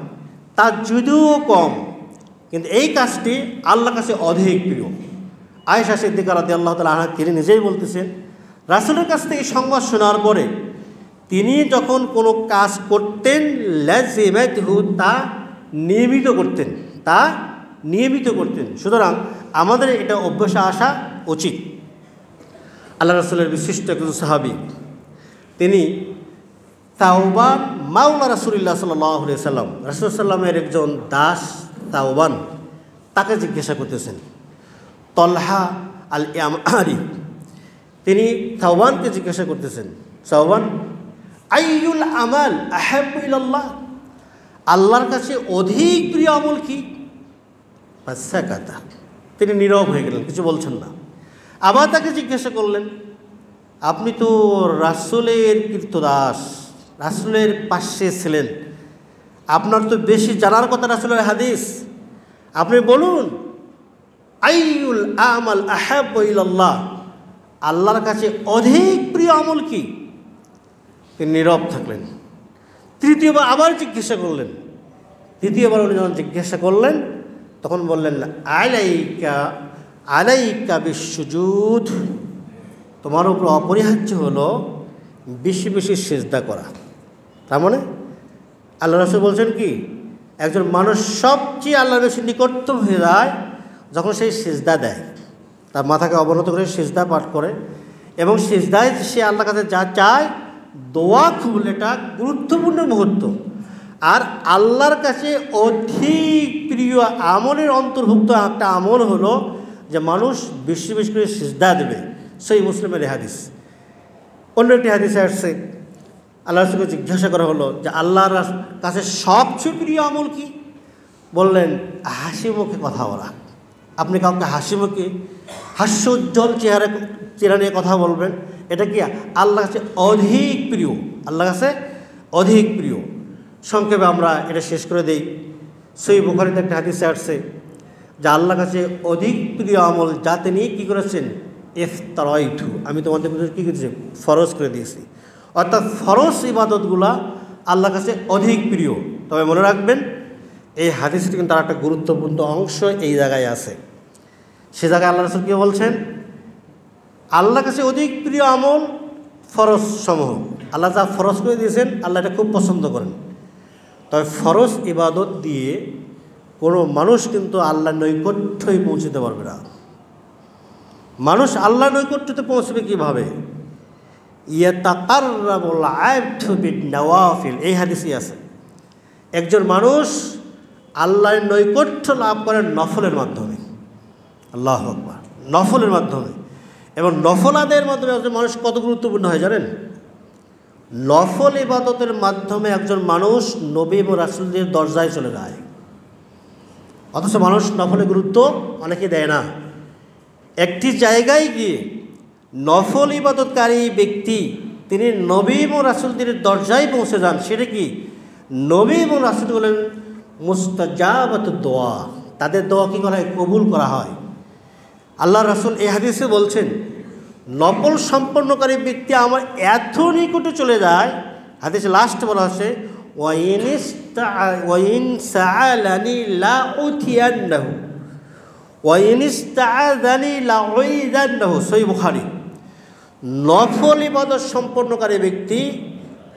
তা যদিও কম, কিন্তু এই কাজটি আল্লাহর কাছে অধিক প্রিয়। আয়েশা সিদ্দিকা রাদিয়াল্লাহু তাআলা আনহা, তিনি নিজেই বলতেছেন, রাসূলের কাছ থেকে সংবাদ শোনার পরে তিনি যখন কোনো কাজ করতেন, লাযিমাতহু, তা নিয়মিত করতেন। সুতরাং আমাদের এটা অভ্যাসে আসা উচিত। আল্লাহ রাসূলের বিশিষ্ট একজন সাহাবী, তিনি তাওবান মাওলা রাসূলুল্লাহ সাল্লাল্লাহু আলাইহি ওয়াসাল্লাম, রাসূল সাল্লামের একজন দাস তাওবান, তাকে জিজ্ঞাসা করতেছেন। তলহা আল ইয়ামারি, তিনি তাওবানকে জিজ্ঞাসা করতেছেন, তাওবান আইয়ুল আমাল আহাব্বু ইলাল্লাহ, আল্লাহর কাছে অধিক প্রিয় আমল কি? ফাসাকাতা, তিনি নীরব হয়ে গেলেন, কিছু বলছেন না। আবার তাকে জিজ্ঞাসা করলেন, আপনি তো রাসূলের কীর্তদাস, রাসূলের পাশে ছিলেন, আপনার তো বেশি জানার কথা রাসূলের হাদিস, আপনি বলুন আইয়ুল আমাল আহাব্বু ইলাল্লাহ, আল্লাহর কাছে অধিক প্রিয় আমল কি? তিনি নীরব থাকলেন। তৃতীয়বার আবার জিজ্ঞাসা করলেন। তৃতীয়বার উনি যখন জিজ্ঞাসা করলেন তখন বললেন, আলাইকা বিসসুজুদ, তোমার উপর অপরিহার্য হলো বেশি বেশি সিজদা করা। তার মানে আল্লাহ রাসূল বলছেন কি, একজন মানুষ সবচেয়ে আল্লাহর বেশি নিকটতম হয়ে যায় যখন সেই সিজদা দেয়, তার মাথাকে অবনত করে সিজদা পাঠ করে, এবং সিজদায় সে আল্লাহর কাছে যা চায়, দোয়া কবুল, এটা গুরুত্বপূর্ণ মুহূর্ত। আর আল্লাহর কাছে অধিক প্রিয় আমলের অন্তর্ভুক্ত একটা আমল হলো যে মানুষ বেশি বেশি করে সিজদা দেবে, সহিহ মুসলিমের হাদিস। অন্য একটি হাদিসে আসছে, আল্লাহ রাসূলকে জিজ্ঞাসা করা হলো যে আল্লাহর কাছে সবচেয়ে প্রিয় আমল কি? বললেন হাসি মুখে কথা বলা। আপনি কাউকে হাসি মুখে হাস্যোজ্জ্বল চেহারা নিয়ে কথা বলবেন, এটা কি আল্লাহর কাছে অধিক প্রিয়, আল্লাহর কাছে অধিক প্রিয়। সংক্ষেপে আমরা এটা শেষ করে দেই। সহিহ বুখারীতে একটা হাদিসে আসছে যে আল্লাহর কাছে অধিক প্রিয় আমল যা তিনি কী করেছেন, ইফতারাইতু, আমি তোমাদের মধ্যে কী করেছি, ফরজ করে দিয়েছি। অর্থাৎ ফরজ ইবাদতগুলা আল্লাহর কাছে অধিক প্রিয়। তবে মনে রাখবেন এই হাদিসটি কিন্তু তার একটা গুরুত্বপূর্ণ অংশ এই জায়গায় আছে। সে জায়গায় আল্লাহ রাসূল কী বলছেন, আল্লাহর কাছে অধিক প্রিয় আমল ফরজ সমূহ। আল্লাহ যা ফরজ করে দিয়েছেন আল্লাহ এটা খুব পছন্দ করেন। তবে ফরজ ইবাদত দিয়ে কোনো মানুষ কিন্তু আল্লাহর নৈকট্যই পৌঁছতে পারবে না। মানুষ আল্লাহর নৈকট্যতে পৌঁছবে কীভাবে? ইয়াতাকাররাবুল আবদু বিন-নওয়াফিল, এই হাদিসই আছে। একজন মানুষ আল্লাহর নৈকট্য লাভ করেন নফলের মাধ্যমে। আল্লাহু আকবার, নফলের মাধ্যমে। এবং নফল আদায়ের মাধ্যমে একজন মানুষ কত গুরুত্বপূর্ণ হয় জানেন? নফল ইবাদতের মাধ্যমে একজন মানুষ নবী এবং রাসূলদের দরজায় চলে যায়। অথচ মানুষ নফলে গুরুত্ব অনেকে দেয় না। একটি জায়গায় গিয়ে নফল ইবাদতকারী ব্যক্তি তিনি নবী এবং রাসূলদের দরজায় পৌঁছে যান। সেটা কি? নবী এবং রাসূল বলেন মুস্তাজাবাতুদ দোয়া, তাদের দোয়া কী করা হয়? কবুল করা হয়। আল্লাহ রাসূল এই হাদিসে বলছেন নফল সম্পন্নকারী ব্যক্তি আমার এত নিকটে চলে যায়, হাদিসে লাস্ট বলা হচ্ছে ওয়াইন সাআলানি লা উতিয়ান্নাহু ওয়াইন ইসতাআযানি লা উইযান্নাহু, সহিহ বুখারী। নফল ইবাদত সম্পন্নকারী ব্যক্তি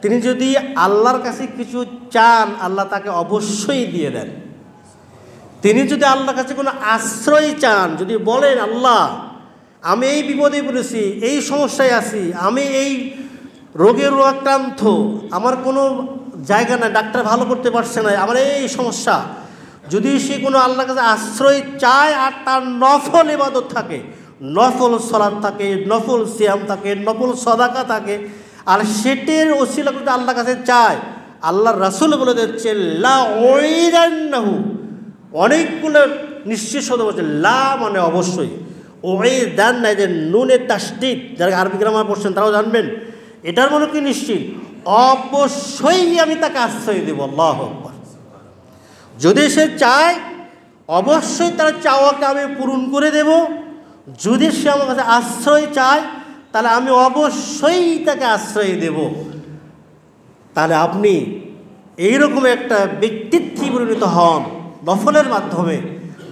তিনি যদি আল্লাহর কাছে কিছু চান আল্লাহ তাকে অবশ্যই দিয়ে দেন। তিনি যদি আল্লাহর কাছে কোনো আশ্রয় চান, যদি বলেন আল্লাহ আমি এই বিপদে পড়েছি, এই সমস্যায় আছি, আমি এই রোগের আক্রান্ত, আমার কোনো জায়গা না, ডাক্তার ভালো করতে পারছে না, আমার এই সমস্যা, যদি সে কোনো আল্লাহর কাছে আশ্রয় চায় আর তার নফল ইবাদত থাকে, নফল সালাত থাকে, নফল সিয়াম থাকে, নফল সাদাকা থাকে, আর সেটের ওসিলা করতে আল্লাহর কাছে চায়, আল্লাহর রাসূল বলে দিচ্ছে লা উইদান্নাহু, অনেকগুলো নিশ্চিত শব্দ বলছে, লা মানে অবশ্যই, ওই দান নাই যে নুনের তাসদিদ, যারা আরবি গ্রামার পড়ছেন তারাও জানবেন, এটার মনে কি নিশ্চিত, অবশ্যই আমি তাকে আশ্রয় দেব। আল্লাহু আকবার। যদি সে চায় অবশ্যই তার চাওয়াকে আমি পূরণ করে দেব। যদি সে আমার কাছে আশ্রয় চায় তাহলে আমি অবশ্যই তাকে আশ্রয় দেব। তাহলে আপনি এইরকম একটা ব্যক্তিত্বে পরিণত হন নফলের মাধ্যমে,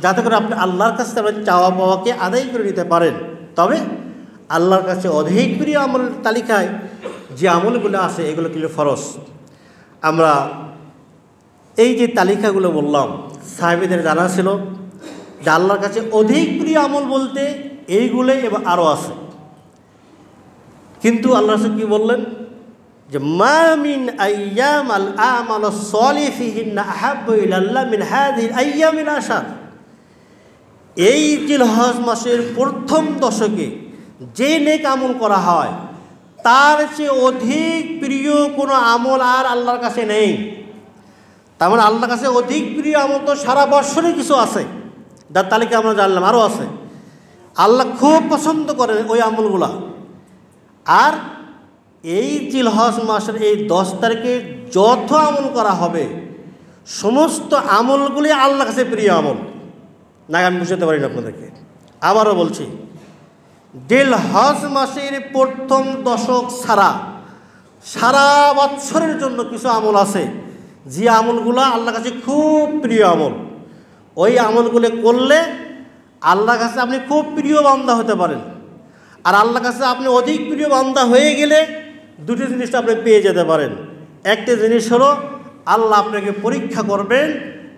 যাতে করে আপনি আল্লাহর কাছে আপনার চাওয়া পাওয়াকে আদায় করে নিতে পারেন। তবে আল্লাহর কাছে অধিক প্রিয় আমলের তালিকায় যে আমলগুলো আছে এগুলো কিন্তু ফরজ। আমরা এই যে তালিকাগুলো বললাম সাহাবীদের জানা ছিল যে আল্লাহর কাছে অধিক প্রিয় আমল বলতে এইগুলো এবং আরও আছে। কিন্তু আল্লাহ রাসূল কি বললেন যে মা মিন আইয়াম আল আমাল সালিহ ফিহিন্না আহাব্বু ইলাল্লাহ মিন হাযিহিল আইয়ামিল আশার, এই জিলহজ মাসের প্রথম দশকে যে নেক আমল করা হয় তার চেয়ে অধিক প্রিয় কোনো আমল আর আল্লাহর কাছে নেই। তার মানে আল্লাহর কাছে অধিক প্রিয় আমল তো সারা বছরে কিছু আছে, যার তালিকা আমরা জানলাম, আরও আছে। আল্লাহ খুব পছন্দ করেন ওই আমলগুলা। আর এই জিলহজ মাসের এই 10 তারিখে যত আমল করা হবে সমস্ত আমলগুলি আল্লাহর কাছে প্রিয় আমল। না আমি বুঝতে পারি না আপনাদেরকে, আবারও বলছি, জিলহজ মাসের প্রথম দশক ছাড়া সারা বছরের জন্য কিছু আমল আছে যে আমলগুলো আল্লাহর কাছে খুব প্রিয় আমল। ওই আমলগুলো করলে আল্লাহর কাছে আপনি খুব প্রিয় বান্দা হতে পারেন। আর আল্লাহর কাছে আপনি অধিক প্রিয় বান্দা হয়ে গেলে দুটি জিনিসটা আপনি পেয়ে যেতে পারেন। একটা জিনিস হলো আল্লাহ আপনাকে পরীক্ষা করবেন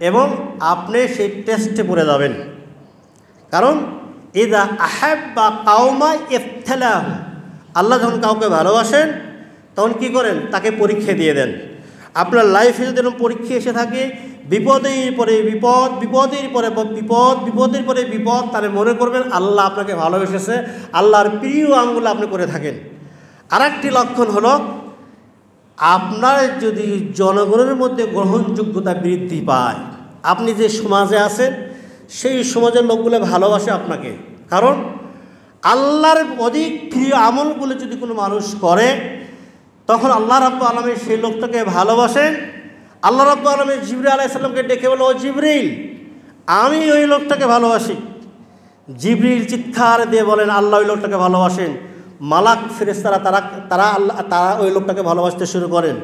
এবং আপনি সেই টেস্টে পড়ে যাবেন। কারণ ইদা আহাব্বা কাওমা ইবতালাহু, আল্লাহ যখন কাউকে ভালোবাসেন তখন কি করেন, তাকে পরীক্ষা দিয়ে দেন। আপনার লাইফে যদি এরকম পরীক্ষা এসে থাকে, বিপদের পরে বিপদ, বিপদের পরে বিপদ, বিপদের পরে বিপদ, তাহলে মনে করবেন আল্লাহ আপনাকে ভালোবেসেছে, আল্লাহর প্রিয় আমগুলো আপনি করে থাকেন। আরেকটি লক্ষণ হলো, আপনার যদি জনগণের মধ্যে গ্রহণযোগ্যতা বৃদ্ধি পায়, আপনি যে সমাজে আছেন সেই সমাজের লোকগুলো ভালোবাসে আপনাকে। কারণ আল্লাহর অধিক প্রিয় আমলগুলো যদি কোনো মানুষ করে, তখন আল্লাহ রাব্বুল আলামিন সেই লোকটাকে ভালোবাসেন। আল্লাহ রাব্বুল আলামিন জিবরিল আলাইহিস সালামকে ডেকে বলে, ও জিবরিল, আমি ওই লোকটাকে ভালোবাসি। জিবরিল চিৎকার দিয়ে বলেন, আল্লাহ ওই লোকটাকে ভালোবাসেন। মালাক ফেরেশতারা তারা ওই লোকটাকে ভালোবাসতে শুরু করেন।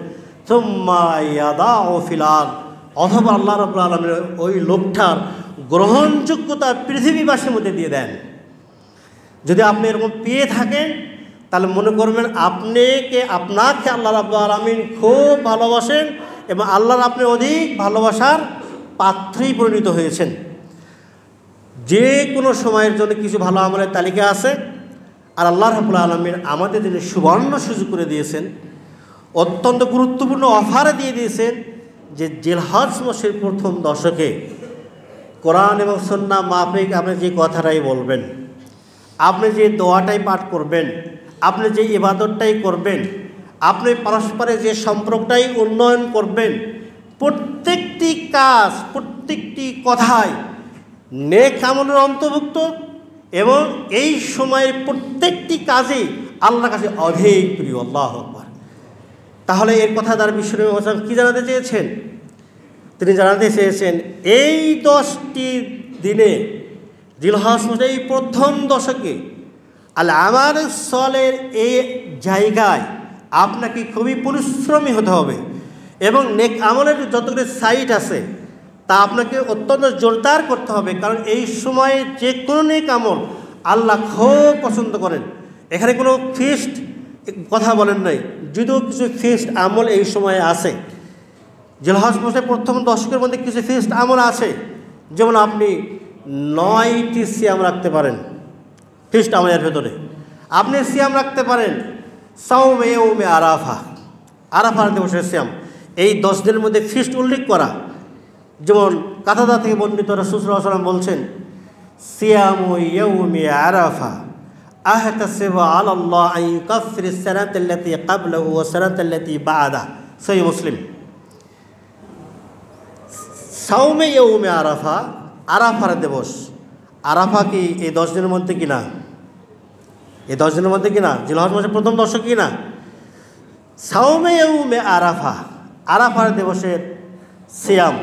সুম্মা ইয়াদাউ ফিল আরদ, অথবা আল্লাহ রাব্বুল আলামিন ওই লোকটার গ্রহণযোগ্যতা পৃথিবীবাসীর মধ্যে দিয়ে দেন। যদি আপনি এরকম পেয়ে থাকেন, তাহলে মনে করবেন আপনাকে আল্লাহ রাব্বুল আলামিন খুব ভালোবাসেন এবং আল্লাহর আপনি অধিক ভালোবাসার পাত্রই পরিণত হয়েছেন। যে কোনো সময়ের জন্য কিছু ভালো আমলের তালিকা আছে, আর আল্লাহ রাব্বুল আলামিন আমাদের জন্য সুবর্ণ সুযোগ করে দিয়েছেন, অত্যন্ত গুরুত্বপূর্ণ অফারে দিয়ে দিয়েছেন যে জিলহজ মাসের প্রথম দশকে কোরআন এবং সুন্নাহ মাফিক আপনি যে কথাটাই বলবেন, আপনি যে দোয়াটাই পাঠ করবেন, আপনি যে ইবাদতটাই করবেন, আপনি পারস্পরিক যে সম্পর্কটাই উন্নয়ন করবেন, প্রত্যেকটি কাজ, প্রত্যেকটি কথায় নেক আমলের অন্তর্ভুক্ত এবং এই সময়ের প্রত্যেকটি কাজেই আল্লাহর কাছে অধিক প্রিয়। আল্লাহু আকবার। তাহলে এর কথা দ্বারা বিশ্বনবী হোসেন কী জানাতে চেয়েছেন? তিনি জানাতে চেয়েছেন এই 10টি দিনে, জিলহজ মাসের এই প্রথম দশকে আল আমাল সলের এই জায়গায় আপনাকে খুবই পরিশ্রমী হতে হবে এবং নেক আমলের যতগুলো সাইট আছে তা আপনাকে অত্যন্ত জোরদার করতে হবে। কারণ এই সময়ে যে কোনো নেক আমল আল্লাহ খুব পছন্দ করেন। এখানে কোনো ফিক্সড কথা বলেন নাই, যদিও কিছু ফিক্সড আমল এই সময়ে আছে। জিলহজ মাসের প্রথম দশকের মধ্যে কিছু ফিক্সড আমল আছে, যেমন আপনি 9টি সিয়াম রাখতে পারেন ফিক্সড আমলের ভেতরে। আপনি সিয়াম রাখতে পারেন সাওমে ইয়াউমে আরাফা, আরাফার দিবসের সিয়াম। এই 10 দিনের মধ্যে ফিক্সড উল্লেখ করা, যেমন কাতাদা থেকে বর্ণিত রাসূল সাল্লাল্লাহু আলাইহি ওয়াসাল্লাম বলছেন, সিয়ামু ইয়াউমি আরাফা আহতাসিবু আলাল্লাহ আন ইউকাফিরিস সানাতাল্লাতী ক্বাবলাহু ওয়া সানাতাল্লাতী বা'দাহু। সহিহ মুসলিম। সাওমে ইয়াউমে আরাফা, আরাফার দিবস। আরাফা কি এই 10 দিনের মধ্যে কিনা? এই 10 দিনের মধ্যে কিনা? জিলহজ মাসের প্রথম দশক কিনা? সাওমে ইয়াউমে আরাফা, আরাফার দিবসের সিয়াম।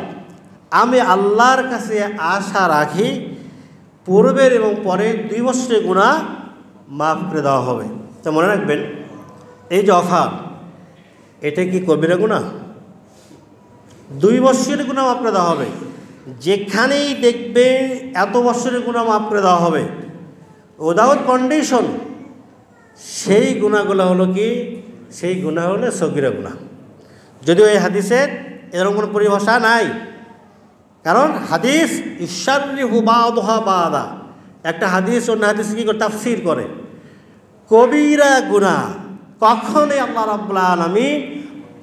আমি আল্লাহর কাছে আশা রাখি পূর্বের এবং পরের 2 বছরের গুনাহ মাফ করে দেওয়া হবে। তো মনে রাখবেন, এই যে অফার, এটা কি কবিরা গুনাহ? 2 বছরের গুনাহ মাফ করে দেওয়া হবে। যেখানেই দেখবেন এত বছরের গুনাহ মাফ করে দেওয়া হবে উইদাউট কন্ডিশন, সেই গুনাহগুলো হলো কি? সেই গুনাহ হলো সগীরা গুনাহ। যদিও এই হাদিসের এরকম কোনো পরিভাষা নাই, কারণ হাদিস ইশাররিহু বা'দুহা বা'দা, একটা হাদিস অন্য হাদিস কি করে তাফসীর করে। কবিরা গুনাহ কখনোই আল্লাহ রাব্বুল আলামিন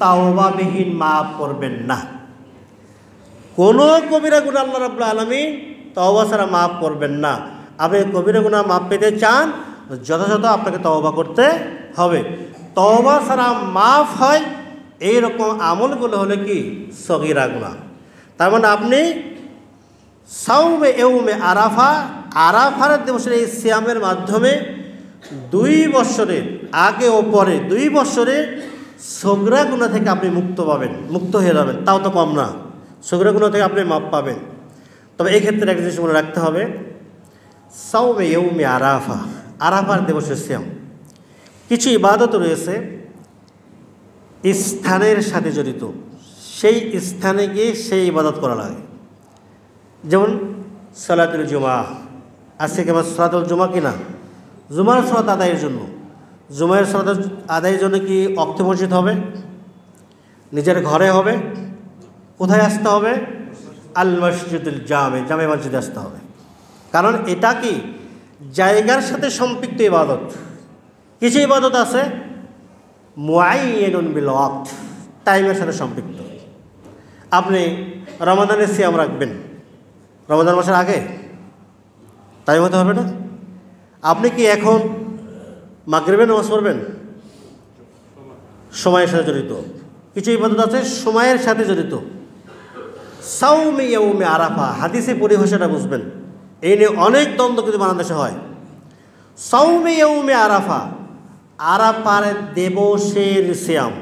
তাওবাবিহীন মাফ করবেন না। কোনো কবিরা গুনাহ আল্লাহ রাব্বুল আলামিন তওবা ছাড়া মাফ করবেন না। আপনি কবিরা গুনাহ মাফ পেতে চান, যথাযথ আপনাকে তওবা করতে হবে। তওবা ছাড়া মাফ হয় এইরকম আমলগুলো হলে কি? সগীরা গুনাহ। তার মানে আপনি সাওমে ইয়াউমে আরাফা, আরাফার দিবসের এই সিয়ামের মাধ্যমে 2 বছরের আগে ও পরে 2 বছরে সগীরা গুনাহ থেকে আপনি মুক্ত পাবেন, মুক্ত হয়ে যাবেন। তাও তো কম না, সগীরা গুনাহ থেকে আপনি মাপ পাবেন। তবে এই ক্ষেত্রে একটা জিনিস মনে রাখতে হবে, সাওমে ইয়াউমে আরাফা, আরাফার দিবসের সিয়াম, কিছু ইবাদত রয়েছে স্থানের সাথে জড়িত, সেই স্থানে গিয়ে সেই ইবাদত করা লাগে। যেমন সালাতুল জুমা, আজকে কেমন সালাতুল জুমা কিনা? জুমার সালাত আদায়ের জন্য, জুমার সালাত আদায়ের জন্য কি ওয়াক্তে মসজিদ হবে? নিজের ঘরে হবে? কোথায় আসতে হবে? আল মসজিদুল জামে, জামে মসজিদে আসতে হবে। কারণ এটা কি জায়গার সাথে সম্পৃক্ত ইবাদত। কিছু ইবাদত আছে মুআয়্যানুন বিল ওয়াক্ত, টাইমের সাথে সম্পৃক্ত। আপনি রমাদানের সিয়াম রাখবেন রমাদান মাসের আগে, টাইম হতে হবে না? আপনি কি এখন মাগরিবের নামাজ পড়বেন? সময়ের সাথে জড়িত। কিছু ইবাদত আছে সময়ের সাথে জড়িত। সাওমে ইয়াউমে আরাফা, হাদিসে পরিভাষাটা বুঝবেন, এই নিয়ে অনেক দ্বন্দ্ব কিন্তু বাংলাদেশে হয়। সাওমে ইয়াউমে আরাফা, আরাফার দিবসের সিয়াম,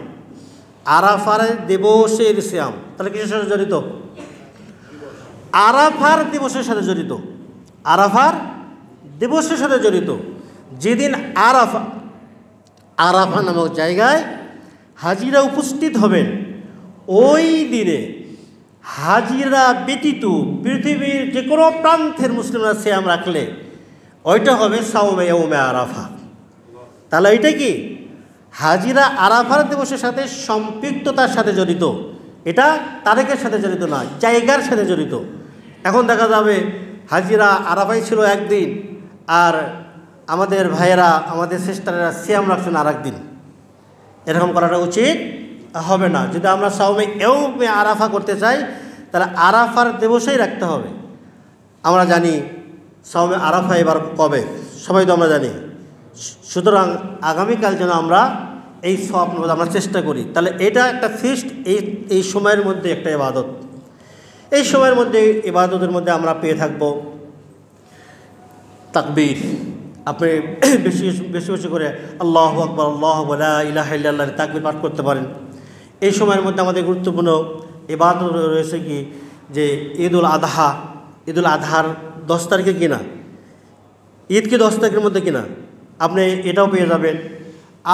আরাফার দিবসের সিয়াম। তাহলে কিসের সাথে জড়িত? আরাফার দিবসের সাথে জড়িত, আরাফার দিবসের সাথে জড়িত। যেদিন আরাফা, আরাফা নামক জায়গায় হাজিরা উপস্থিত হবেন, ওই দিনে হাজিরা ব্যতীত পৃথিবীর যে কোনো প্রান্তের মুসলিমরা সিয়াম রাখলে ওইটা হবে সাওমে ইয়াউমে আরাফা। তাহলে ওইটা কি হাজিরা আরাফার দিবসের সাথে সম্পৃক্ততার সাথে জড়িত, এটা তারিখের সাথে জড়িত না, জায়গার সাথে জড়িত। এখন দেখা যাবে হাজিরা আরাফাই ছিল একদিন, আর আমাদের ভাইয়েরা, আমাদের সিস্টারেরা সিয়াম রাখছেন আর একদিন। এরকম করাটা উচিত হবে না। যদি আমরা সাওমে ইয়াউমে আরাফা করতে চাই তাহলে আরাফার দিবসেই রাখতে হবে। আমরা জানি সাওমে আরাফা এবার কবে, সবাই তো আমরা জানি। সুতরাং আগামীকাল যেন আমরা এই সওয়াব আমরা চেষ্টা করি। তাহলে এটা একটা ফিক্সড, এই সময়ের মধ্যে একটা ইবাদত। এই সময়ের মধ্যে ইবাদতের মধ্যে আমরা পেয়ে থাকব তাকবীর। আপনি বেশি বেশি বেশি করে আল্লাহু আকবার, আল্লাহু লা ইলাহা ইল্লাল্লাহ তাকবীর পাঠ করতে পারেন। এই সময়ের মধ্যে আমাদের গুরুত্বপূর্ণ ইবাদত রয়েছে কি, যে ঈদুল আদহা, ঈদুল আদহার 10 তারিখে কিনা, ঈদ কি 10 তারিখের মধ্যে কিনা, আপনি এটাও পেয়ে যাবেন।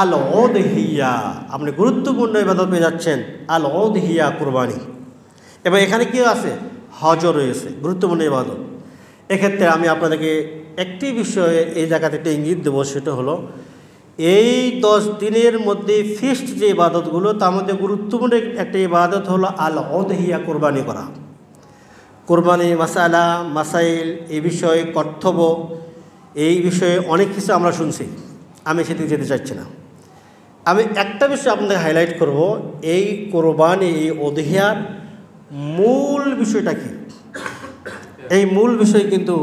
আল উদহিয়া, আপনি গুরুত্বপূর্ণ ইবাদত পেয়ে যাচ্ছেন, আল উদহিয়া কুরবানি। এবং এখানে কি আছে, হজও রয়েছে, গুরুত্বপূর্ণ ইবাদত। এক্ষেত্রে আমি আপনাদেরকে একটি বিষয়ে এই জায়গাতে একটা ইঙ্গিত দেবো, সেটা হলো এই 10 দিনের মধ্যে ফিক্সড যে ইবাদতগুলো, তার মধ্যে গুরুত্বপূর্ণ একটা ইবাদত হলো আল উদহিয়া, কোরবানি করা। কোরবানি মাসালা মাসাইল, এই বিষয়ে কর্তব্য, এই বিষয়ে অনেক কিছু আমরা শুনছি, আমি সেদিকে যেতে চাচ্ছি না। আমি একটা বিষয় আপনাদের হাইলাইট করব, এই কোরবানি, এই উদহিয়ার মূল বিষয়টা কি। এই মূল বিষয় কিন্তু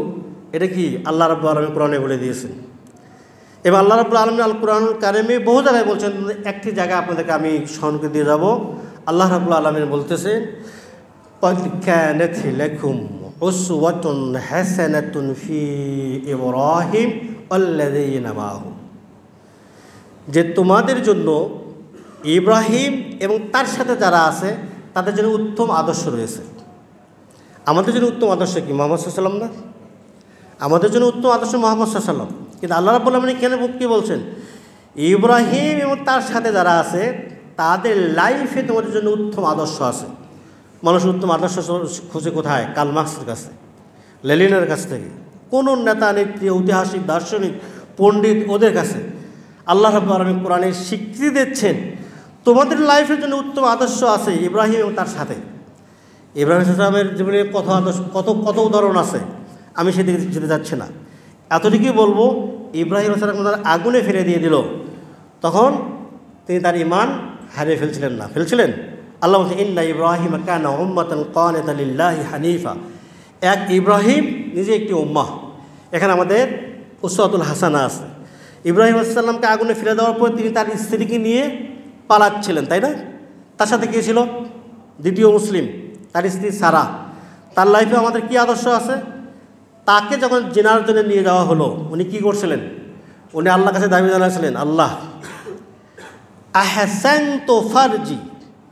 এটা কি আল্লাহ রাব্বুল আলামিন কোরআনে বলে দিয়েছেন। এবং আল্লাহ রাব্বুল আলামিন আল কুরআনুল কারিমে বহু জায়গায় বলছেন। একটি জায়গায় আপনাদেরকে আমি স্মরণ করে দিয়ে যাব। আল্লাহ রাব্বুল আলামিন বলতেছেন, ক্বাদ কানাত লাকুম উসওয়াতুন হাসানাতুন ফি ইব্রাহিম ওয়াল্লাযীনা মাআহু, যে তোমাদের জন্য ইব্রাহিম এবং তার সাথে যারা আছে তাদের জন্য উত্তম আদর্শ রয়েছে। আমাদের জন্য উত্তম আদর্শ কি? মুহাম্মদ সাল্লাল্লাহু আলাইহি ওয়াসাল্লাম না? আমাদের জন্য উত্তম আদর্শ মুহাম্মদ সাল্লাল্লাহু আলাইহি ওয়াসাল্লাম। কিন্তু আল্লাহ রাব্বুল আলামিন কেন কি বলছেন? ইব্রাহিম এবং তার সাথে যারা আছে তাদের লাইফে তোমাদের জন্য উত্তম আদর্শ আছে। মানুষ উত্তম আদর্শ খুঁজে কোথায়? কার্ল মার্ক্সের কাছে, লেনিনের কাছ থেকে, কোনো নেতা নেত্রী, ঐতিহাসিক, দার্শনিক, পণ্ডিত, ওদের কাছে। আল্লাহ রাব্বুল আলামিন কোরআনে স্বীকৃতি দিচ্ছেন তোমাদের লাইফের জন্য উত্তম আদর্শ আছে ইব্রাহিম এবং তার সাথে। ইব্রাহিম ইসলামের জীবনে কত আদর্শ, কত উদাহরণ আছে, আমি সেদিকে যেতে যাচ্ছি না। এতটুকুই বলবো, ইব্রাহিম ইসলাম আগুনে ফেলে দিয়ে দিল, তখন তিনি তার ঈমান হারিয়ে ফেলছিলেন না? ফেলছিলেন। আল্লাহ বলছেন, ইন্না ইব্রাহিম কানা উম্মাতান কানিতান লিল্লাহি হানিফা। এক ইব্রাহিম নিজে একটি উম্মাহ। এখানে আমাদের উসওয়াতুল হাসানা আছে। ইব্রাহিম আলাইহিসসালামকে আগুনে ফেলে দেওয়ার পর তিনি তার স্ত্রীকে নিয়ে পালাচ্ছিলেন, তাই না? তার সাথে কে ছিল? দ্বিতীয় মুসলিম, তার স্ত্রী সারা। তার লাইফে আমাদের কি আদর্শ আছে? তাকে যখন জিনার জন্য নিয়ে যাওয়া হলো, উনি কি করছিলেন? উনি আল্লাহর কাছে দাবি জানাচ্ছিলেন, আল্লাহ আহসানতু ফারজি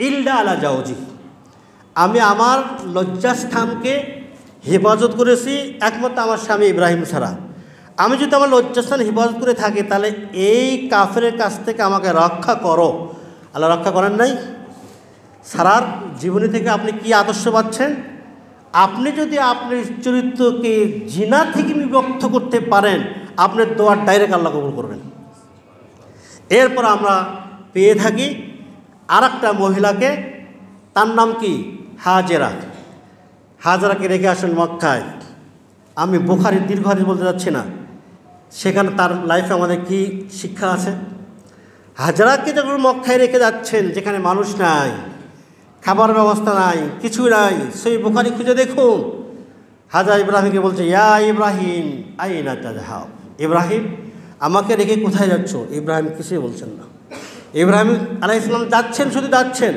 ইল্লা আলা জাওজি, আমি আমার লজ্জাস্থানকে হেফাজত করেছি একমাত্র আমার স্বামী ইব্রাহিম ছাড়া। আমি যদি আমার লজ্জাস্থান হেফাজত করে থাকি তাহলে এই কাফেরের কাছ থেকে আমাকে রক্ষা করো। আল্লাহ রক্ষা করেন নাই? সারার জীবনী থেকে আপনি কি আদর্শ পাচ্ছেন? আপনি যদি আপনার চরিত্রকে জিনা থেকে বিভক্ত করতে পারেন, আপনার দোয়ার ডাইরেক্ট আল্লাহ কবুল করবেন। এরপর আমরা পেয়ে থাকি আর একটা মহিলাকে, তার নাম কি? হাজেরা। হাজেরাকে রেখে আসেন মক্কায়। আমি বুখারীর দীর্ঘ হাদিস বলতে যাচ্ছি না, সেখানে তার লাইফে আমাদের কি শিক্ষা আছে। হাজরাকে যখন মক্কায় রেখে যাচ্ছেন, যেখানে মানুষ নাই, খাবার ব্যবস্থা নাই, কিছু নাই, সেই বুখারী খুঁজে দেখুন। হাজরা ইব্রাহিমকে বলছে, ইয়া ইব্রাহিম আইনা তাযহাব, ইব্রাহিম আমাকে রেখে কোথায় যাচ্ছ? ইব্রাহিম কিছুই বলছেন না। ইব্রাহিম আলাইহিস সালাম যাচ্ছেন, শুধু যাচ্ছেন,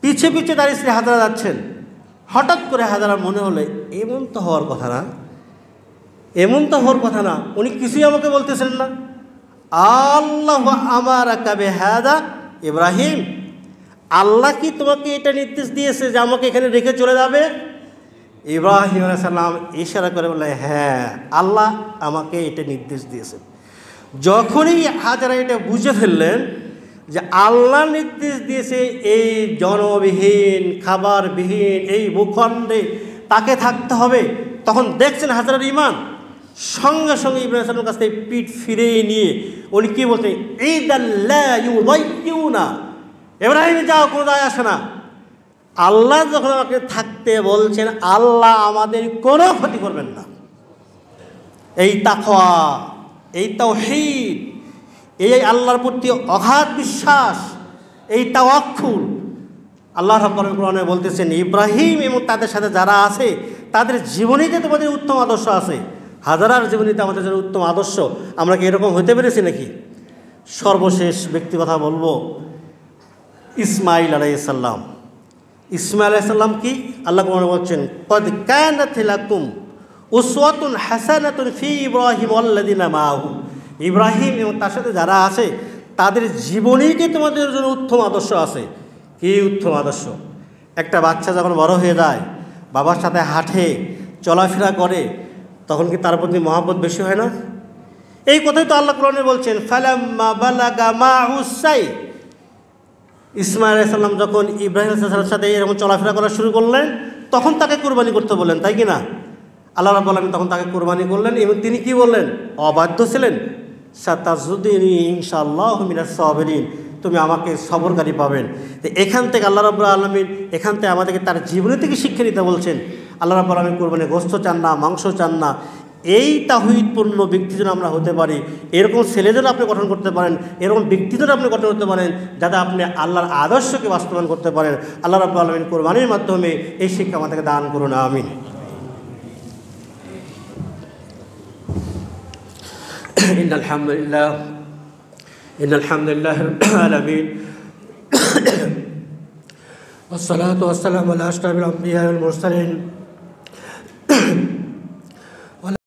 পিছে পিছে তার স্ত্রী হাজরা যাচ্ছেন। হঠাৎ করে হাজরার মনে হলো, এমন তো হওয়ার কথা না, এমন তো হওয়ার কথা না, উনি কিছুই আমাকে বলতেছেন না। আল্লাহ আমারাকা বিহাদা, ইব্রাহিম আল্লাহ কি তোমাকে এটা নির্দেশ দিয়েছে যে আমাকে এখানে রেখে চলে যাবে? ইব্রাহিম আলাইহিস সালাম ইশারা করে বললেন, হ্যাঁ আল্লাহ আমাকে এটা নির্দেশ দিয়েছে। যখনই হাজরা এটা বুঝে ফেললেন যে আল্লাহ নির্দেশ দিয়েছে এই জনবিহীন, খাবারবিহীন এই ভূখণ্ডে তাকে থাকতে হবে, তখন দেখছেন হাজরার ঈমান। সঙ্গে সঙ্গে ইব্রাহিম সালামের কাছ থেকে পিঠ ফিরিয়ে নিয়ে উনি কী বলছেন, ঈদাল্লা ইউদাইয়ুনা, ইব্রাহিম যাও, কোনো যায় আসে না। আল্লাহ যখন আমাকে থাকতে বলছেন, আল্লাহ আমাদের কোনো ক্ষতি করবেন না। এই তাকওয়া, এই তাওহীদ, এই আল্লাহর প্রতি অগাধ বিশ্বাস, এই তাওয়াক্কুল, আল্লাহ রাব্বুল আলামিন কোরআনে বলতেছেন, ইব্রাহিম এবং তাদের সাথে যারা আছে তাদের জীবনীতে তোমাদের উত্তম আদর্শ আছে। হাজারার জীবনীতে আমাদের জন্য উত্তম আদর্শ। আমরা কি এরকম হতে পেরেছি নাকি? সর্বশেষ ব্যক্তি কথা বলবো, ইসমাইল আলাইহিস সালাম। ইসমাইল আলাইহিস সালাম কি আল্লাহ কোরআনে বলছেন, ক্বাদ কানাত লাকুম উসওয়াতুন হাসানাতুন ফি ইব্রাহিম ওয়াল্লাযিনা মাআহু, ইব্রাহিম এবং তার সাথে যারা আছে তাদের জীবনীতে তোমাদের জন্য উত্তম আদর্শ আছে। কি উত্তম আদর্শ? একটা বাচ্চা যখন বড় হয়ে যায়, বাবার সাথে হাঁটে, চলাফেরা করে, তখন কি তার প্রতি মহব্বত বেশি হয় না? এই কথাই তো আল্লাহ কোরআনে বলছেন, ফালাম্মা বালাগা মা'হুস সাই, ইসমাইল আলাইহিস সালাম যখন ইব্রাহিম আলাইহিস সালামের সাথে এরকম চলাফেরা করা শুরু করলেন, তখন তাকে কুরবানি করতে বললেন, তাই কি না? আল্লাহ রাব্বুল আলামিন তখন তাকে কুরবানি করলেন এবং তিনি কি বললেন? অবাধ্য ছিলেন, সাতাজুদিনী ইনশাআল্লাহু মিনাস সাবিরিন, তুমি আমাকে সবরকারী পাবেন। তো এখান থেকে আল্লাহ রাব্বুল আলামিন এখান থেকে আমাদেরকে তার জীবনী থেকে শিক্ষা নিতে বলছেন। আল্লাহ রাব্বুল আলামিন কুরবানি গোশত চান না, মাংস চান না। এই তাওহীদপূর্ণ ব্যক্তি যেন আমরা হতে পারি, এরকম ছেলে যেন আপনি গঠন করতে পারেন, এরকম ব্যক্তি যেন আপনি গঠন করতে পারেন, যাতে আপনি আল্লাহর আদর্শকে বাস্তবায়ন করতে পারেন। আল্লাহ রাব্বুল আলামিন কুরবানির মাধ্যমে এই শিক্ষা আমাদেরকে দান করুন, আমিন। ইন্নাল হামদুলিল্লাহ রাব্বিল আলামিন ওয়াসসালাতু ওয়াসসালামু আলা আশরাফিল আমবিয়া ওয়াল মুরসালিন